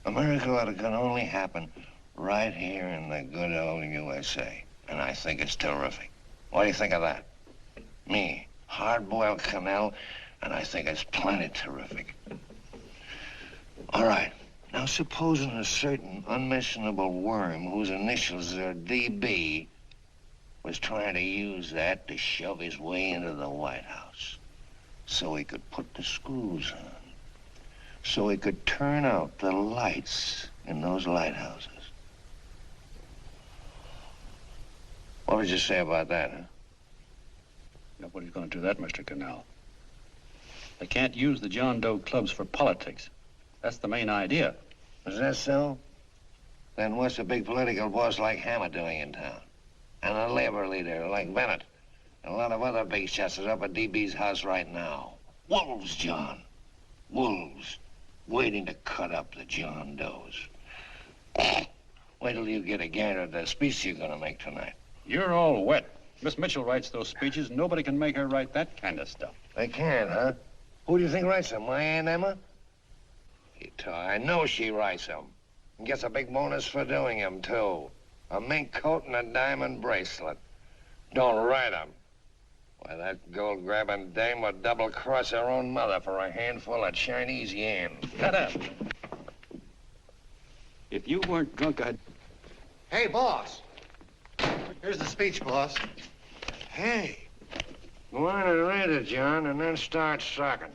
A miracle that can only happen right here in the good old USA. And I think it's terrific. What do you think of that? Me, hard-boiled Canal, and I think it's plenty terrific. All right. Now, supposing a certain unmentionable worm whose initials are DB was trying to use that to shove his way into the White House so he could put the screws on, so he could turn out the lights in those lighthouses. What would you say about that, huh? Nobody's going to do that, Mr. Canal. They can't use the John Doe clubs for politics. That's the main idea. Is that so? Then what's a big political boss like Hammett doing in town? And a labor leader like Bennett? And a lot of other big shots are up at DB's house right now. Wolves, John. Wolves. Waiting to cut up the John Does. Wait till you get a gander at the speech you're going to make tonight. You're all wet. Miss Mitchell writes those speeches. Nobody can make her write that kind of stuff. They can't, huh? Who do you think writes them? My Aunt Emma? I know she writes them. And gets a big bonus for doing them, too. A mink coat and a diamond bracelet. Don't write them. Why, that gold-grabbing dame would double-cross her own mother for a handful of Chinese yen. Shut up. If you weren't drunk, I'd... Hey, boss. Here's the speech, boss. Hey. Go on and read it, John, and then start sucking.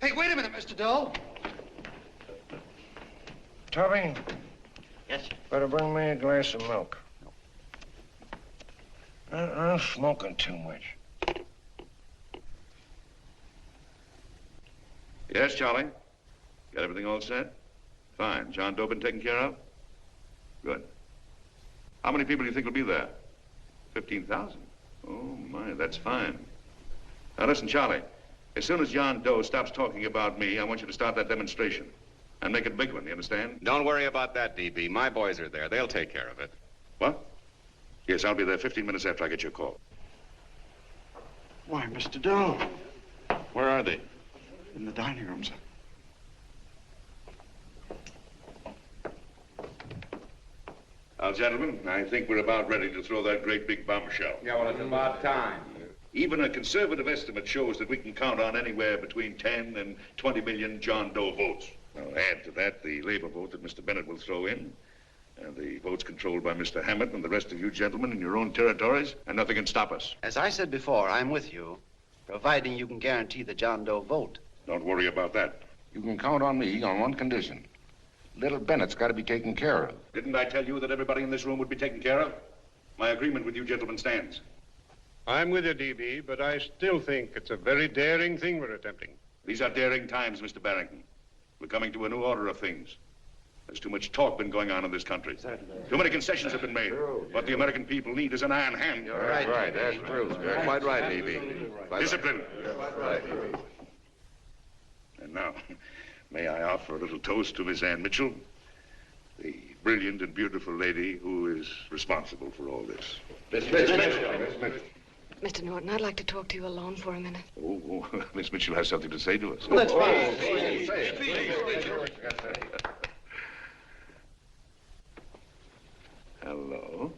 Hey, wait a minute, Mr. Doe. Tubby? Yes, sir. Better bring me a glass of milk. I'm smoking too much. Yes, Charlie? Got everything all set? Fine. John Doe been taken care of? Good. How many people do you think will be there? 15,000? Oh, my, that's fine. Now, listen, Charlie. As soon as John Doe stops talking about me, I want you to start that demonstration. And make it a big one, you understand? Don't worry about that, DB. My boys are there. They'll take care of it. What? Yes, I'll be there 15 minutes after I get your call. Why, Mr. Doe. Where are they? In the dining room, sir. Now, gentlemen, I think we're about ready to throw that great big bombshell. Yeah, well, it's about time. Even a conservative estimate shows that we can count on anywhere between 10 and 20 million John Doe votes. Now, add to that the labor vote that Mr. Bennett will throw in, and the votes controlled by Mr. Hammett and the rest of you gentlemen in your own territories, and nothing can stop us. As I said before, I'm with you, providing you can guarantee the John Doe vote. Don't worry about that. You can count on me on one condition. Little Bennett's got to be taken care of. Didn't I tell you that everybody in this room would be taken care of? My agreement with you gentlemen stands. I'm with you, DB, but I still think it's a very daring thing we're attempting. These are daring times, Mr. Barrington. We're coming to a new order of things. There's too much talk been going on in this country. Too many concessions have been made. What the American people need is an iron hand. You're right. Right, that's true. You're quite right, DB. Discipline. Right. And now, may I offer a little toast to Miss Ann Mitchell, the brilliant and beautiful lady who is responsible for all this. Miss Mitchell. Mr. Norton, I'd like to talk to you alone for a minute. Oh, Miss Mitchell has something to say to us. Let's Hello.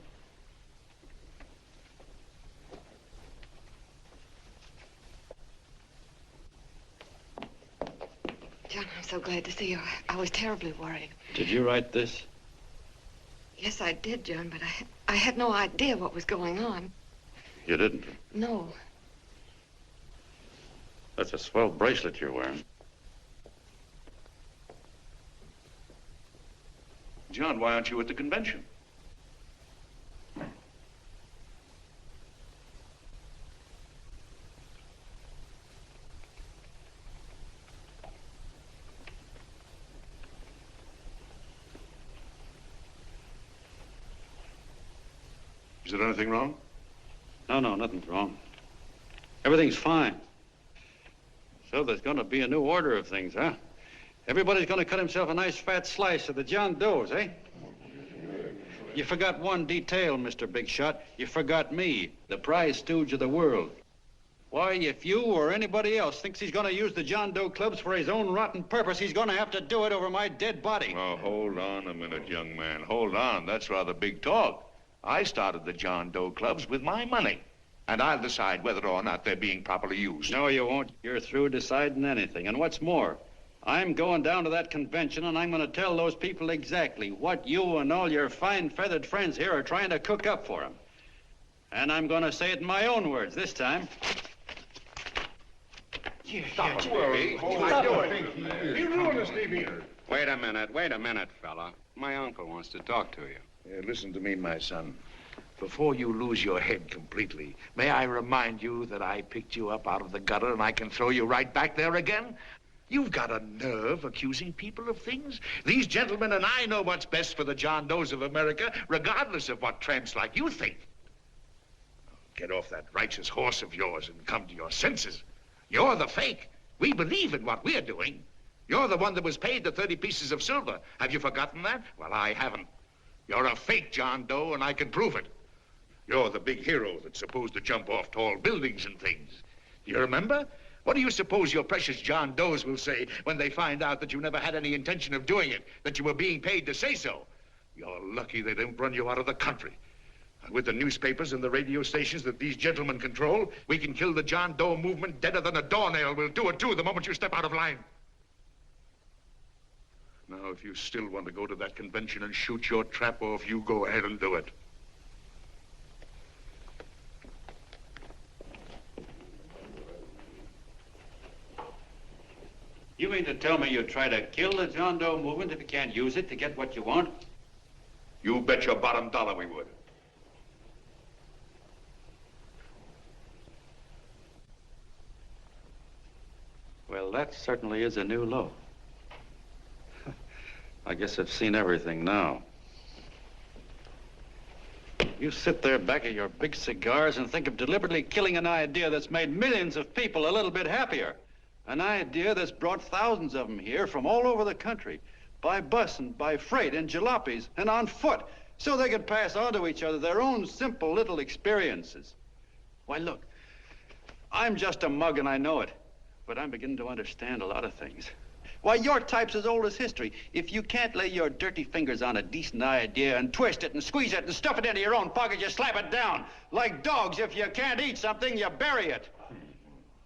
John, I'm so glad to see you. I was terribly worried. Did you write this? Yes, I did, John, but I had no idea what was going on. You didn't? No. That's a swell bracelet you're wearing. John, why aren't you at the convention? Is there anything wrong? No, nothing's wrong. Everything's fine. So there's going to be a new order of things, huh? Everybody's going to cut himself a nice fat slice of the John Does, eh? You forgot one detail, Mr. Big Shot. You forgot me, the prize stooge of the world. Why, if you or anybody else thinks he's going to use the John Doe clubs for his own rotten purpose, he's going to have to do it over my dead body. Oh, hold on a minute, young man. Hold on. That's rather big talk. I started the John Doe clubs with my money. And I'll decide whether or not they're being properly used. No, you won't. You're through deciding anything. And what's more, I'm going down to that convention and I'm going to tell those people exactly what you and all your fine feathered friends here are trying to cook up for them. And I'm going to say it in my own words this time. Stop it, baby. You ruined us, Stevie. Wait a minute, fella. My uncle wants to talk to you. Listen to me, my son. Before you lose your head completely, may I remind you that I picked you up out of the gutter and I can throw you right back there again? You've got a nerve accusing people of things. These gentlemen and I know what's best for the John Does of America, regardless of what tramps like you think. Get off that righteous horse of yours and come to your senses. You're the fake. We believe in what we're doing. You're the one that was paid the 30 pieces of silver. Have you forgotten that? Well, I haven't. You're a fake John Doe, and I can prove it. You're the big hero that's supposed to jump off tall buildings and things. Do you remember? What do you suppose your precious John Does will say when they find out that you never had any intention of doing it, that you were being paid to say so? You're lucky they don't run you out of the country. With the newspapers and the radio stations that these gentlemen control, we can kill the John Doe movement deader than a doornail. We'll do it, too, the moment you step out of line. Now, if you still want to go to that convention and shoot your trap off, you go ahead and do it. You mean to tell me you'd try to kill the John Doe movement if you can't use it to get what you want? You bet your bottom dollar we would. Well, that certainly is a new low. I guess I've seen everything now. You sit there back of your big cigars and think of deliberately killing an idea that's made millions of people a little bit happier. An idea that's brought thousands of them here from all over the country, by bus and by freight and jalopies and on foot, so they could pass on to each other their own simple little experiences. Why, look, I'm just a mug and I know it, but I'm beginning to understand a lot of things. Why, your type's as old as history. If you can't lay your dirty fingers on a decent idea and twist it and squeeze it and stuff it into your own pocket, you slap it down. Like dogs, if you can't eat something, you bury it.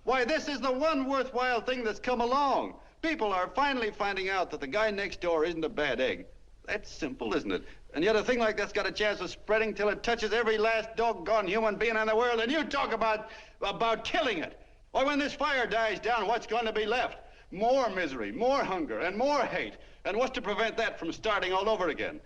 Why, this is the one worthwhile thing that's come along. People are finally finding out that the guy next door isn't a bad egg. That's simple, isn't it? And yet a thing like that's got a chance of spreading till it touches every last doggone human being in the world, and you talk about killing it. Why, when this fire dies down, what's going to be left? More misery, more hunger, and more hate. And what's to prevent that from starting all over again?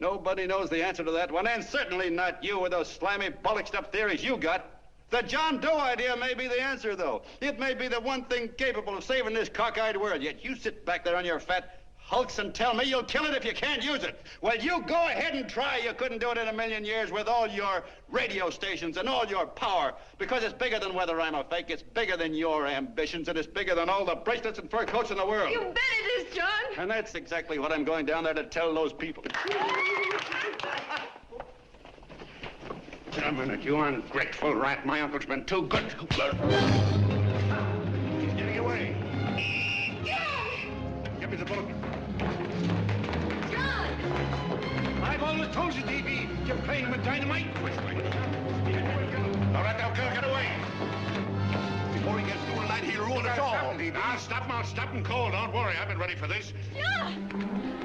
Nobody knows the answer to that one, and certainly not you with those slimy, bollocksed-up theories you got. The John Doe idea may be the answer, though. It may be the one thing capable of saving this cockeyed world, yet you sit back there on your fat hulks and tell me you'll kill it if you can't use it. Well, you go ahead and try. You couldn't do it in a million years with all your radio stations and all your power, because it's bigger than whether I'm a fake. It's bigger than your ambitions, and it's bigger than all the bracelets and fur coats in the world. You bet it is, John. And that's exactly what I'm going down there to tell those people. Wait a minute, you ungrateful rat. My uncle's been too good. He's getting away. Give me the bullet. I've always told you, D.B., you're playing with dynamite. Which way? All right, now, get away. Before he gets through tonight, he'll ruin us all. Now, stop and cold. Don't worry, I've been ready for this. John!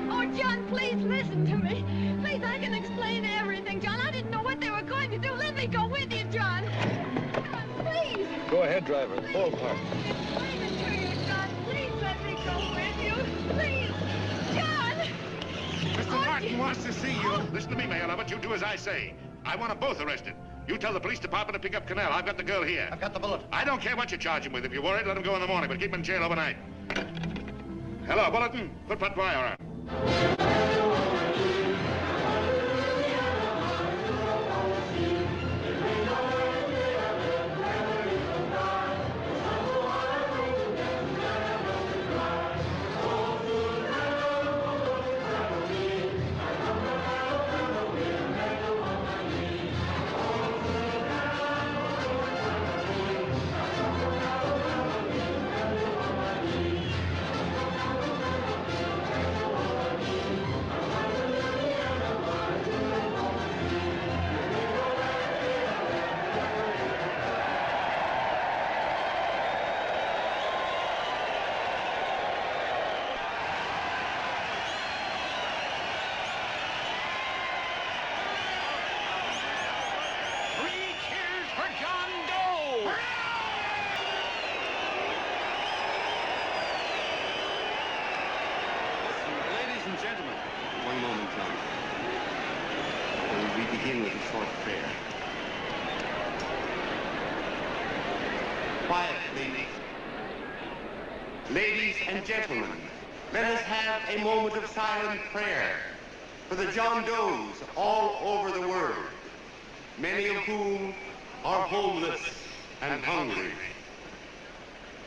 Oh, John, please listen to me. Please, I can explain everything, John. I didn't know what they were going to do. Let me go with you, John. John, please. Go ahead, driver. Full park. Explain it to you, John. Please let me go with you. Please. John! Mr. Norton wants to see you. Listen to me, Mayor Lovett. You do as I say. I want them both arrested. You tell the police department to pick up Cannell. I've got the girl here. I've got the bullet. I don't care what you charge him with. If you're worried, let him go in the morning, but keep him in jail overnight. Hello, Bulletin. Put what wire on. short fare. Quiet, please. Ladies and gentlemen, let us have a moment of silent prayer for the John Does all over the world, many of whom are homeless and hungry.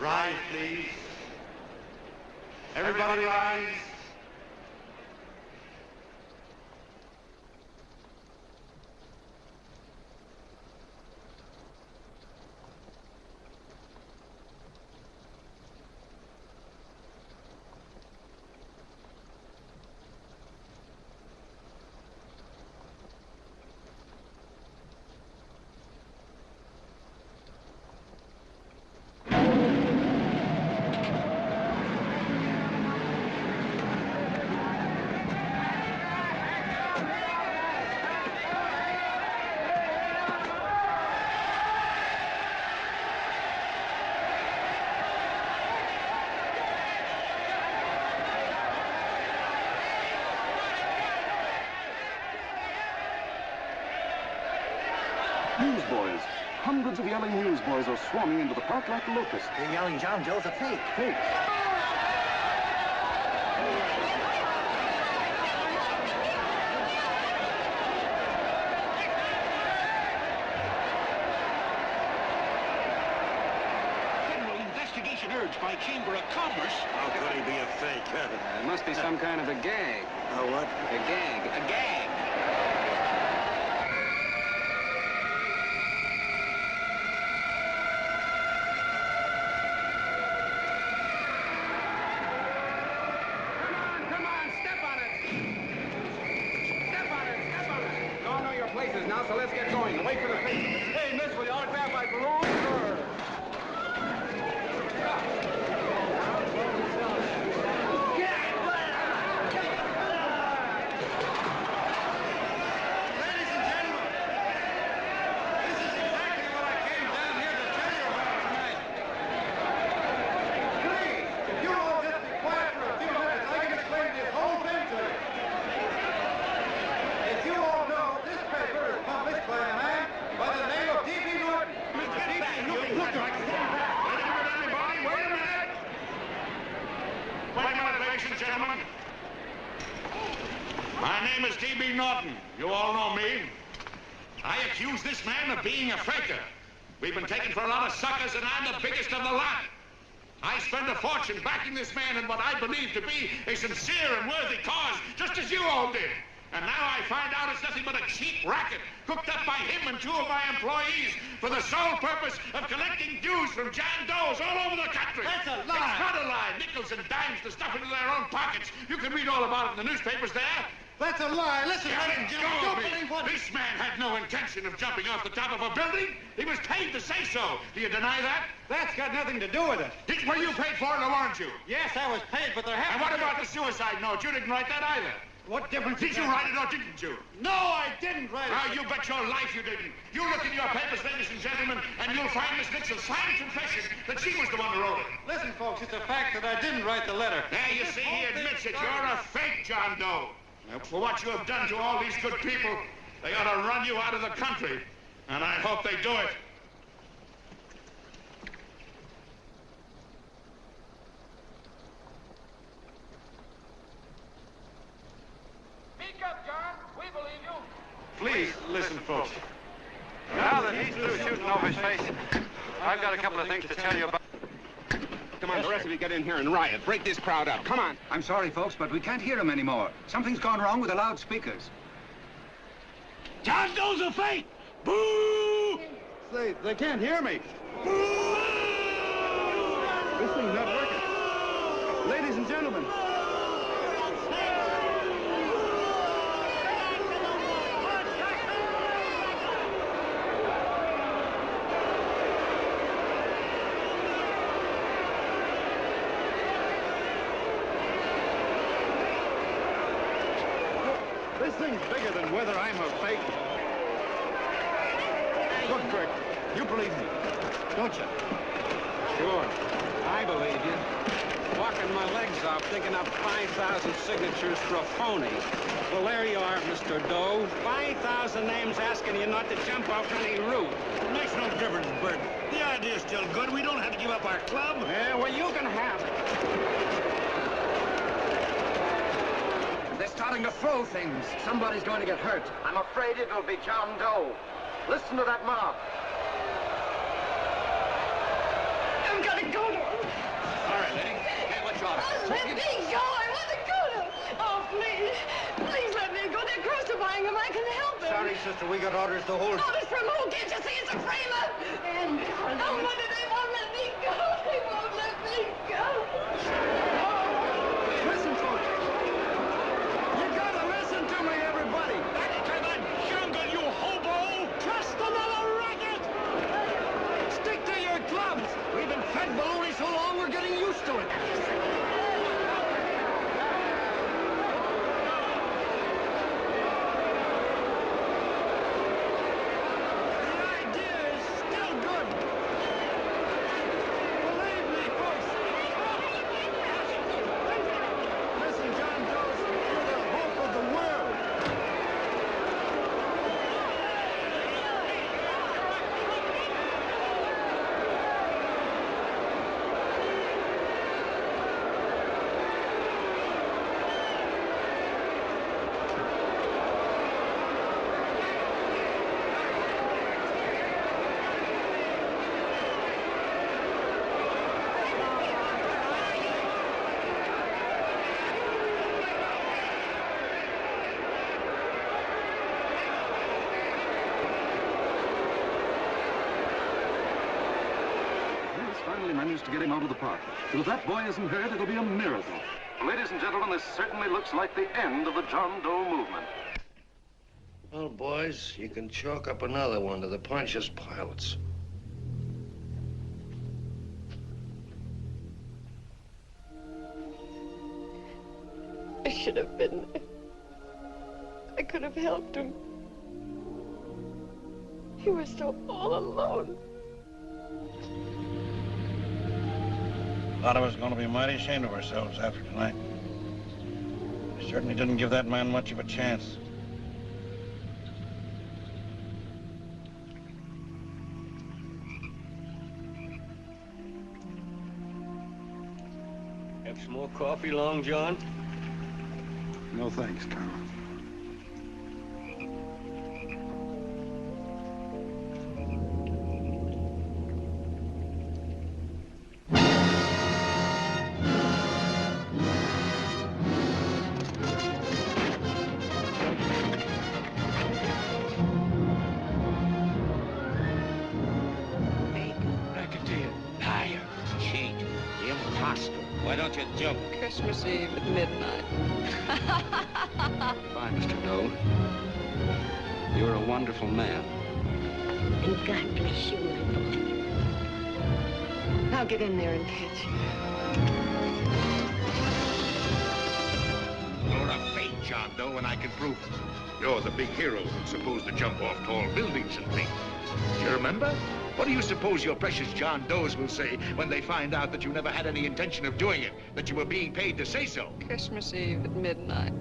Rise, please. Everybody rise. Newsboys. Hundreds of yelling newsboys are swarming into the park like locusts. They're yelling John Doe's a fake. Fake. Federal investigation urged by Chamber of Commerce. How could he be a fake? It must be some kind of a gag. A what? A gag. A gag. Places now, so let's get going. Wait for the face. Hey, miss, will you autograph my balloon? Sure. Ladies and gentlemen, this is exactly what I came down here to tell you about tonight. Please, if you all just be quiet for a few minutes, I can explain this whole thing to you. As you all know, this paper is published by a man by the name of D.B. Norton. Mr. D.B. Norton. Look, Wait a minute! Wait a minute, ladies and gentlemen. My name is D.B. Norton. You all know me. I accuse this man of being a faker. We've been taken for a lot of suckers, and I'm the biggest of the lot. I spent a fortune backing this man in what I believe to be a sincere and worthy cause, just as you all did. And now I find out it's nothing but a cheap racket cooked up by him and two of my employees for the sole purpose of collecting dues from John Does all over the country. That's a lie. It's not a lie. Nickels and dimes to stuff into their own pockets. You can read all about it in the newspapers there. That's a lie. Listen, Let ladies and it gentlemen, go don't of me. believe what... This man had no intention of jumping off the top of a building. He was paid to say so. Do you deny that? That's got nothing to do with it. Were you paid for it or weren't you? Yes, I was paid, but there And happened what to be... about the suicide note? You didn't write that either. What difference Did you write it or didn't you? No, I didn't write it. Ah, you bet your life you didn't. You look in your papers, ladies and gentlemen, and you'll find Miss Nixon's signed confession that she was the one who wrote it. Listen, folks, it's a fact that I didn't write the letter. There, you see, he admits it. You're a fake, John Doe. For what you have done to all these good people, they ought to run you out of the country. And I hope they do it. Speak up, John. We believe you. Please, listen, folks. Now that he's through shooting over his face, I've got a couple of things to tell you about. Come on, the rest of you get in here and riot. Break this crowd up. Come on. I'm sorry, folks, but we can't hear him anymore. Something's gone wrong with the loudspeakers. John Doe's a fake! Boo! They can't hear me. This thing's not working. Ladies and gentlemen. This thing's bigger than whether I'm a fake. Look, Kirk, you believe me, don't you? Sure. I believe you. Walking my legs off, digging up 5,000 signatures for a phony. Well, there you are, Mr. Doe. 5,000 names asking you not to jump off any roof. It makes no difference, Bert. The idea's still good. We don't have to give up our club. Yeah, well, you can have it. They're starting to throw things. Somebody's going to get hurt. I'm afraid it'll be John Doe. Listen to that mob. I'm gonna go to him. All right, lady. Hey, what's wrong? Let me go. I want to go to him. Oh, please. Please let me go. They're crucifying him. I can help them. Sorry, sister. We got orders to hold you. Orders from who? Can't you see it's a framer? And oh, mother, they won't let me go. They won't let me go. Listen, folks. You gotta listen to me, everybody. Back to the jungle, you hobo! Just another racket. Stick to your clubs. We've been fed baloney so long, we're getting used to it. Finally managed to get him out of the park. And if that boy isn't hurt, it'll be a miracle. Ladies and gentlemen, this certainly looks like the end of the John Doe movement. Well, boys, you can chalk up another one to the Pontius Pilates. I should have been there. I could have helped him. He was so all alone. A lot of us are going to be mighty ashamed of ourselves after tonight. We certainly didn't give that man much of a chance. Have some more coffee, Long John? No thanks, Carl. Why don't you jump? Christmas Eve at midnight. Goodbye, Mr. Doe. You're a wonderful man. And God bless you, my boy. Now get in there and pitch. You're a fake John Doe, and I can prove it. You're the big hero who's supposed to jump off tall buildings and things. Do you remember? What do you suppose your precious John Does will say when they find out that you never had any intention of doing it, that you were being paid to say so? Christmas Eve at midnight.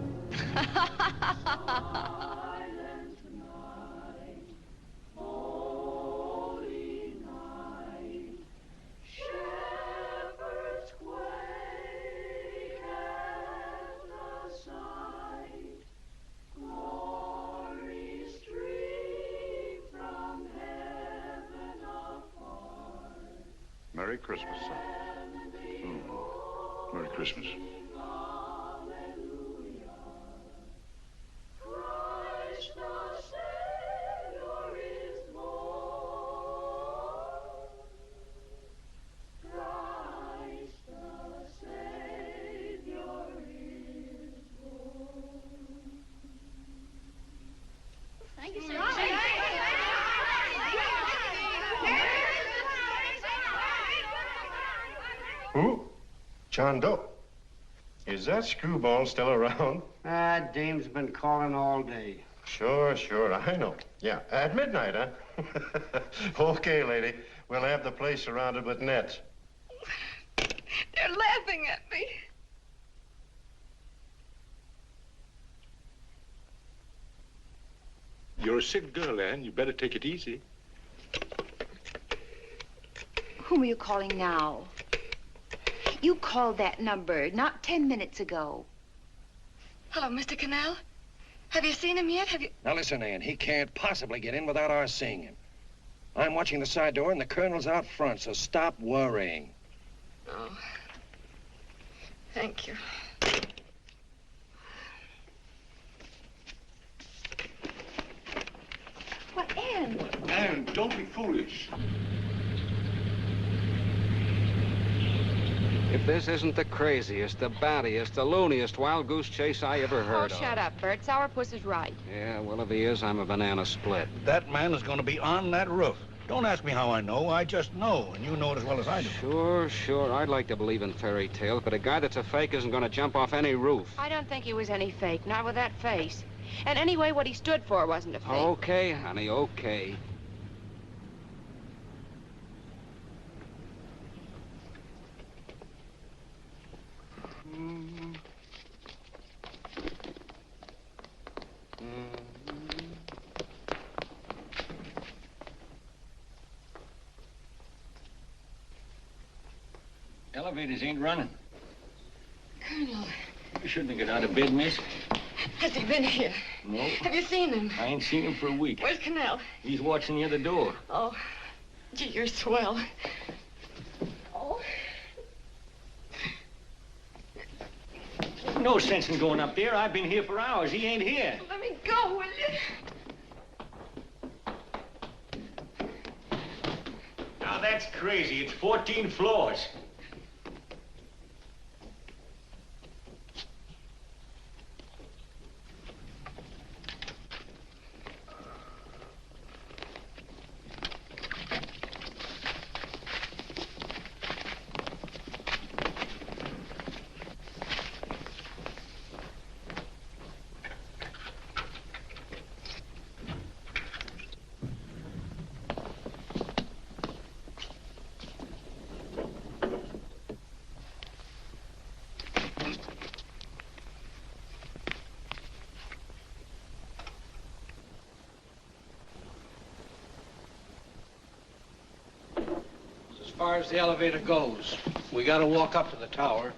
Merry Christmas, son. Oh, Merry Christmas. Thank you, sir. Who? John Doe. Is that screwball still around? Ah, Dame's been calling all day. Sure, I know. Yeah, at midnight, huh? Okay, lady. We'll have the place surrounded with nets. They're laughing at me. You're a sick girl, Anne. You better take it easy. Whom are you calling now? You called that number not 10 minutes ago. Hello, Mr. Cannell. Have you seen him yet? Have you... Now listen, Ann, he can't possibly get in without our seeing him. I'm watching the side door and the colonel's out front, so stop worrying. Oh. Thank you. What, Ann? Anne, don't be foolish. If this isn't the craziest, the battiest, the looniest wild goose chase I ever heard of. Oh, shut up, Bert. Sourpuss is right. Yeah, well, if he is, I'm a banana split. That man is going to be on that roof. Don't ask me how I know. I just know, and you know it as well as I do. Sure. I'd like to believe in fairy tales, but a guy that's a fake isn't going to jump off any roof. I don't think he was any fake, not with that face. And anyway, what he stood for wasn't a fake. Okay, honey, okay. Elevators ain't running. Colonel, You shouldn't have got out of bed, miss. has he been here? No. Have you seen him? I ain't seen him for a week. Where's Cannell? He's watching the other door. Oh, gee, you're swell. Oh. No sense in going up there. I've been here for hours. He ain't here. Let me go, will you? Now that's crazy. It's 14 floors. As far as the elevator goes, we gotta walk up to the tower.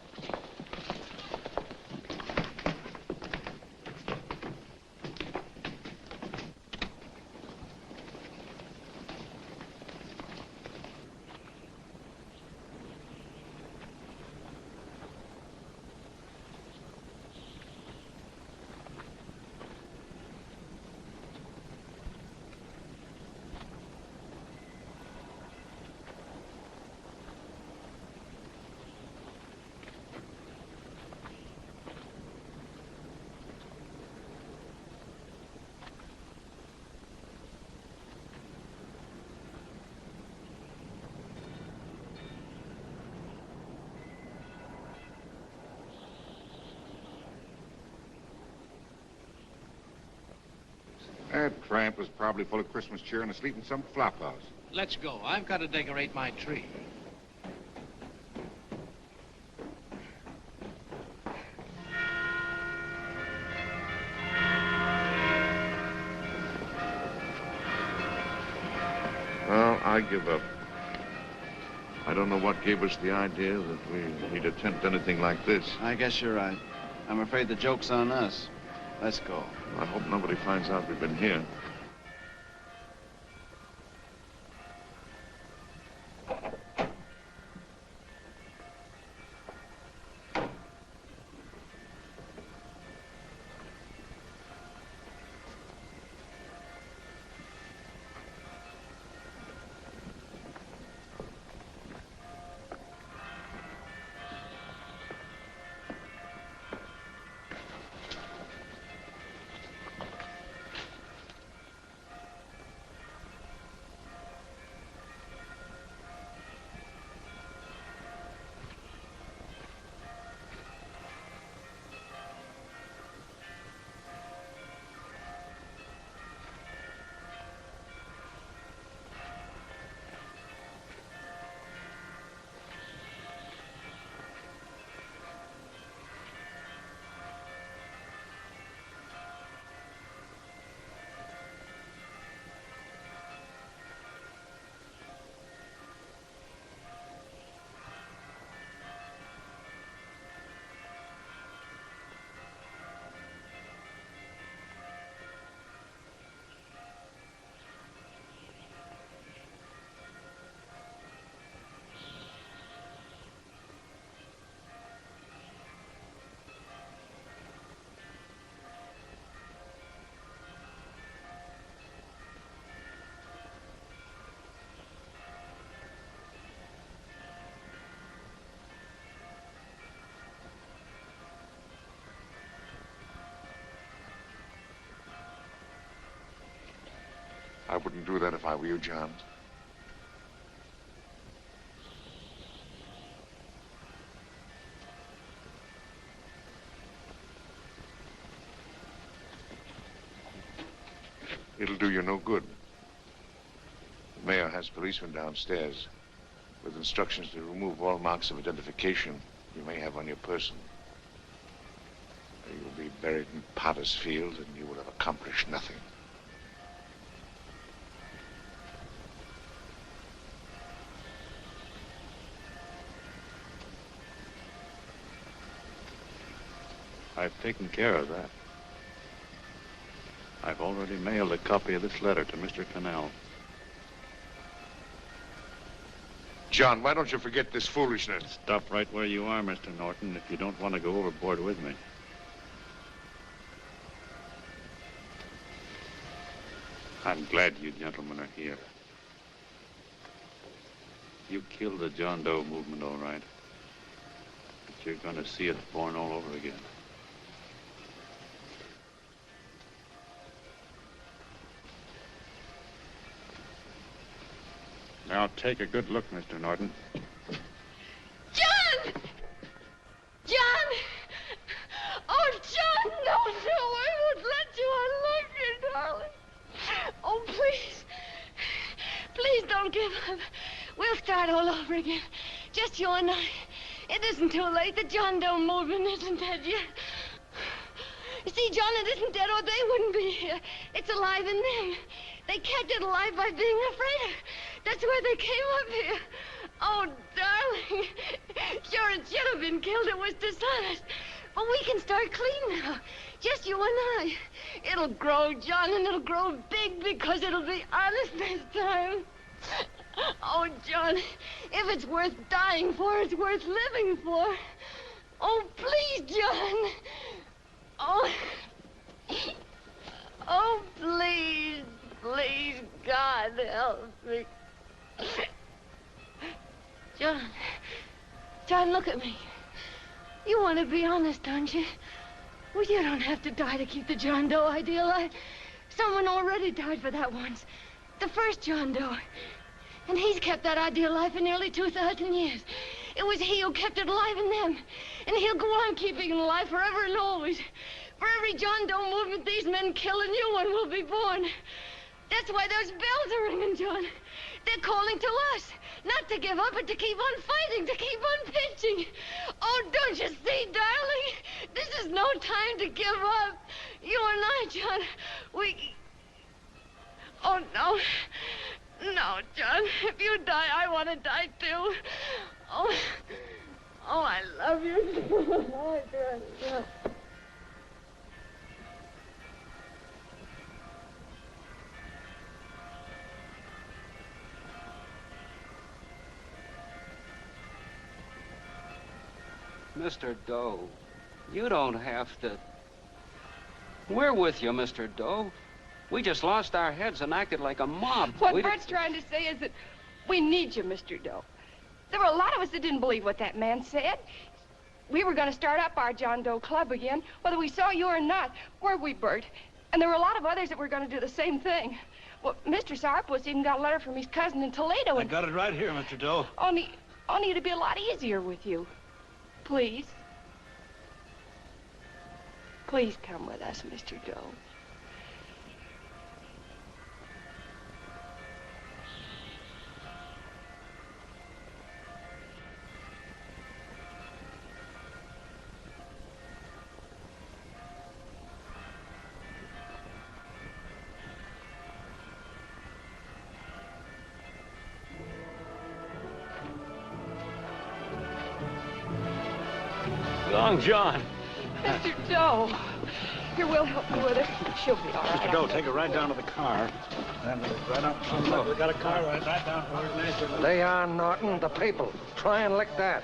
That tramp was probably full of Christmas cheer and asleep in some flop house. Let's go. I've got to decorate my tree. Well, I give up. I don't know what gave us the idea that we'd attempt anything like this. I guess you're right. I'm afraid the joke's on us. Let's go. I hope nobody finds out we've been here. wouldn't do that if I were you, John. It'll do you no good. The mayor has policemen downstairs with instructions to remove all marks of identification you may have on your person. You'll be buried in Potter's Field, and you will have accomplished nothing. I've taken care of that. I've already mailed a copy of this letter to Mr. Cannell. John, why don't you forget this foolishness? Stop right where you are, Mr. Norton, if you don't want to go overboard with me. I'm glad you gentlemen are here. You killed the John Doe movement, all right. But you're going to see it born all over again. Now, take a good look, Mr. Norton. John! John! Oh, John, no, I won't let you. I love you, darling. Oh, please. Please don't give up. We'll start all over again. Just you and I. It isn't too late. The John Doe movement isn't dead yet. You see, John, it isn't dead or they wouldn't be here. It's alive in them. They kept it alive by being afraid of it. That's why they came up here. Oh, darling. Sure, it should have been killed. It was dishonest. But we can start clean now. Just you and I. It'll grow, John, and it'll grow big because it'll be honest this time. Oh, John, if it's worth dying for, it's worth living for. Oh, please, John. Oh. Oh, please. Please, God, help me. John, look at me. You want to be honest, don't you? Well, you don't have to die to keep the John Doe idea alive. Someone already died for that once. The first John Doe. And he's kept that idea alive for nearly 2,000 years. It was he who kept it alive in them. And he'll go on keeping it alive forever and always. For every John Doe movement these men kill, a new one will be born. That's why those bells are ringing, John. They're calling to us. Not to give up, but to keep on fighting, to keep on pitching. Oh, don't you see, darling? This is no time to give up. You and I, John, we... Oh, no. No, John. If you die, I want to die, too. Oh, I love you. Oh, John. Mr. Doe, you don't have to. We're with you, Mr. Doe. We just lost our heads and acted like a mob. What Bert's trying to say is that we need you, Mr. Doe. There were a lot of us that didn't believe what that man said. We were going to start up our John Doe Club again, whether we saw you or not. Weren't we, Bert? And there were a lot of others that were going to do the same thing. Well, Mr. Sourpuss even got a letter from his cousin in Toledo. I got it right here, Mr. Doe. Only it'd be a lot easier with you. Please. Please come with us, Mr. Doe. Long John. Mr. Doe. Here, we'll help you with her. She'll be all right. Mr. Doe, take her right down to the car. And right up. Look, we got a car right down to where it is. Lay on, Norton. The people. Try and lick that.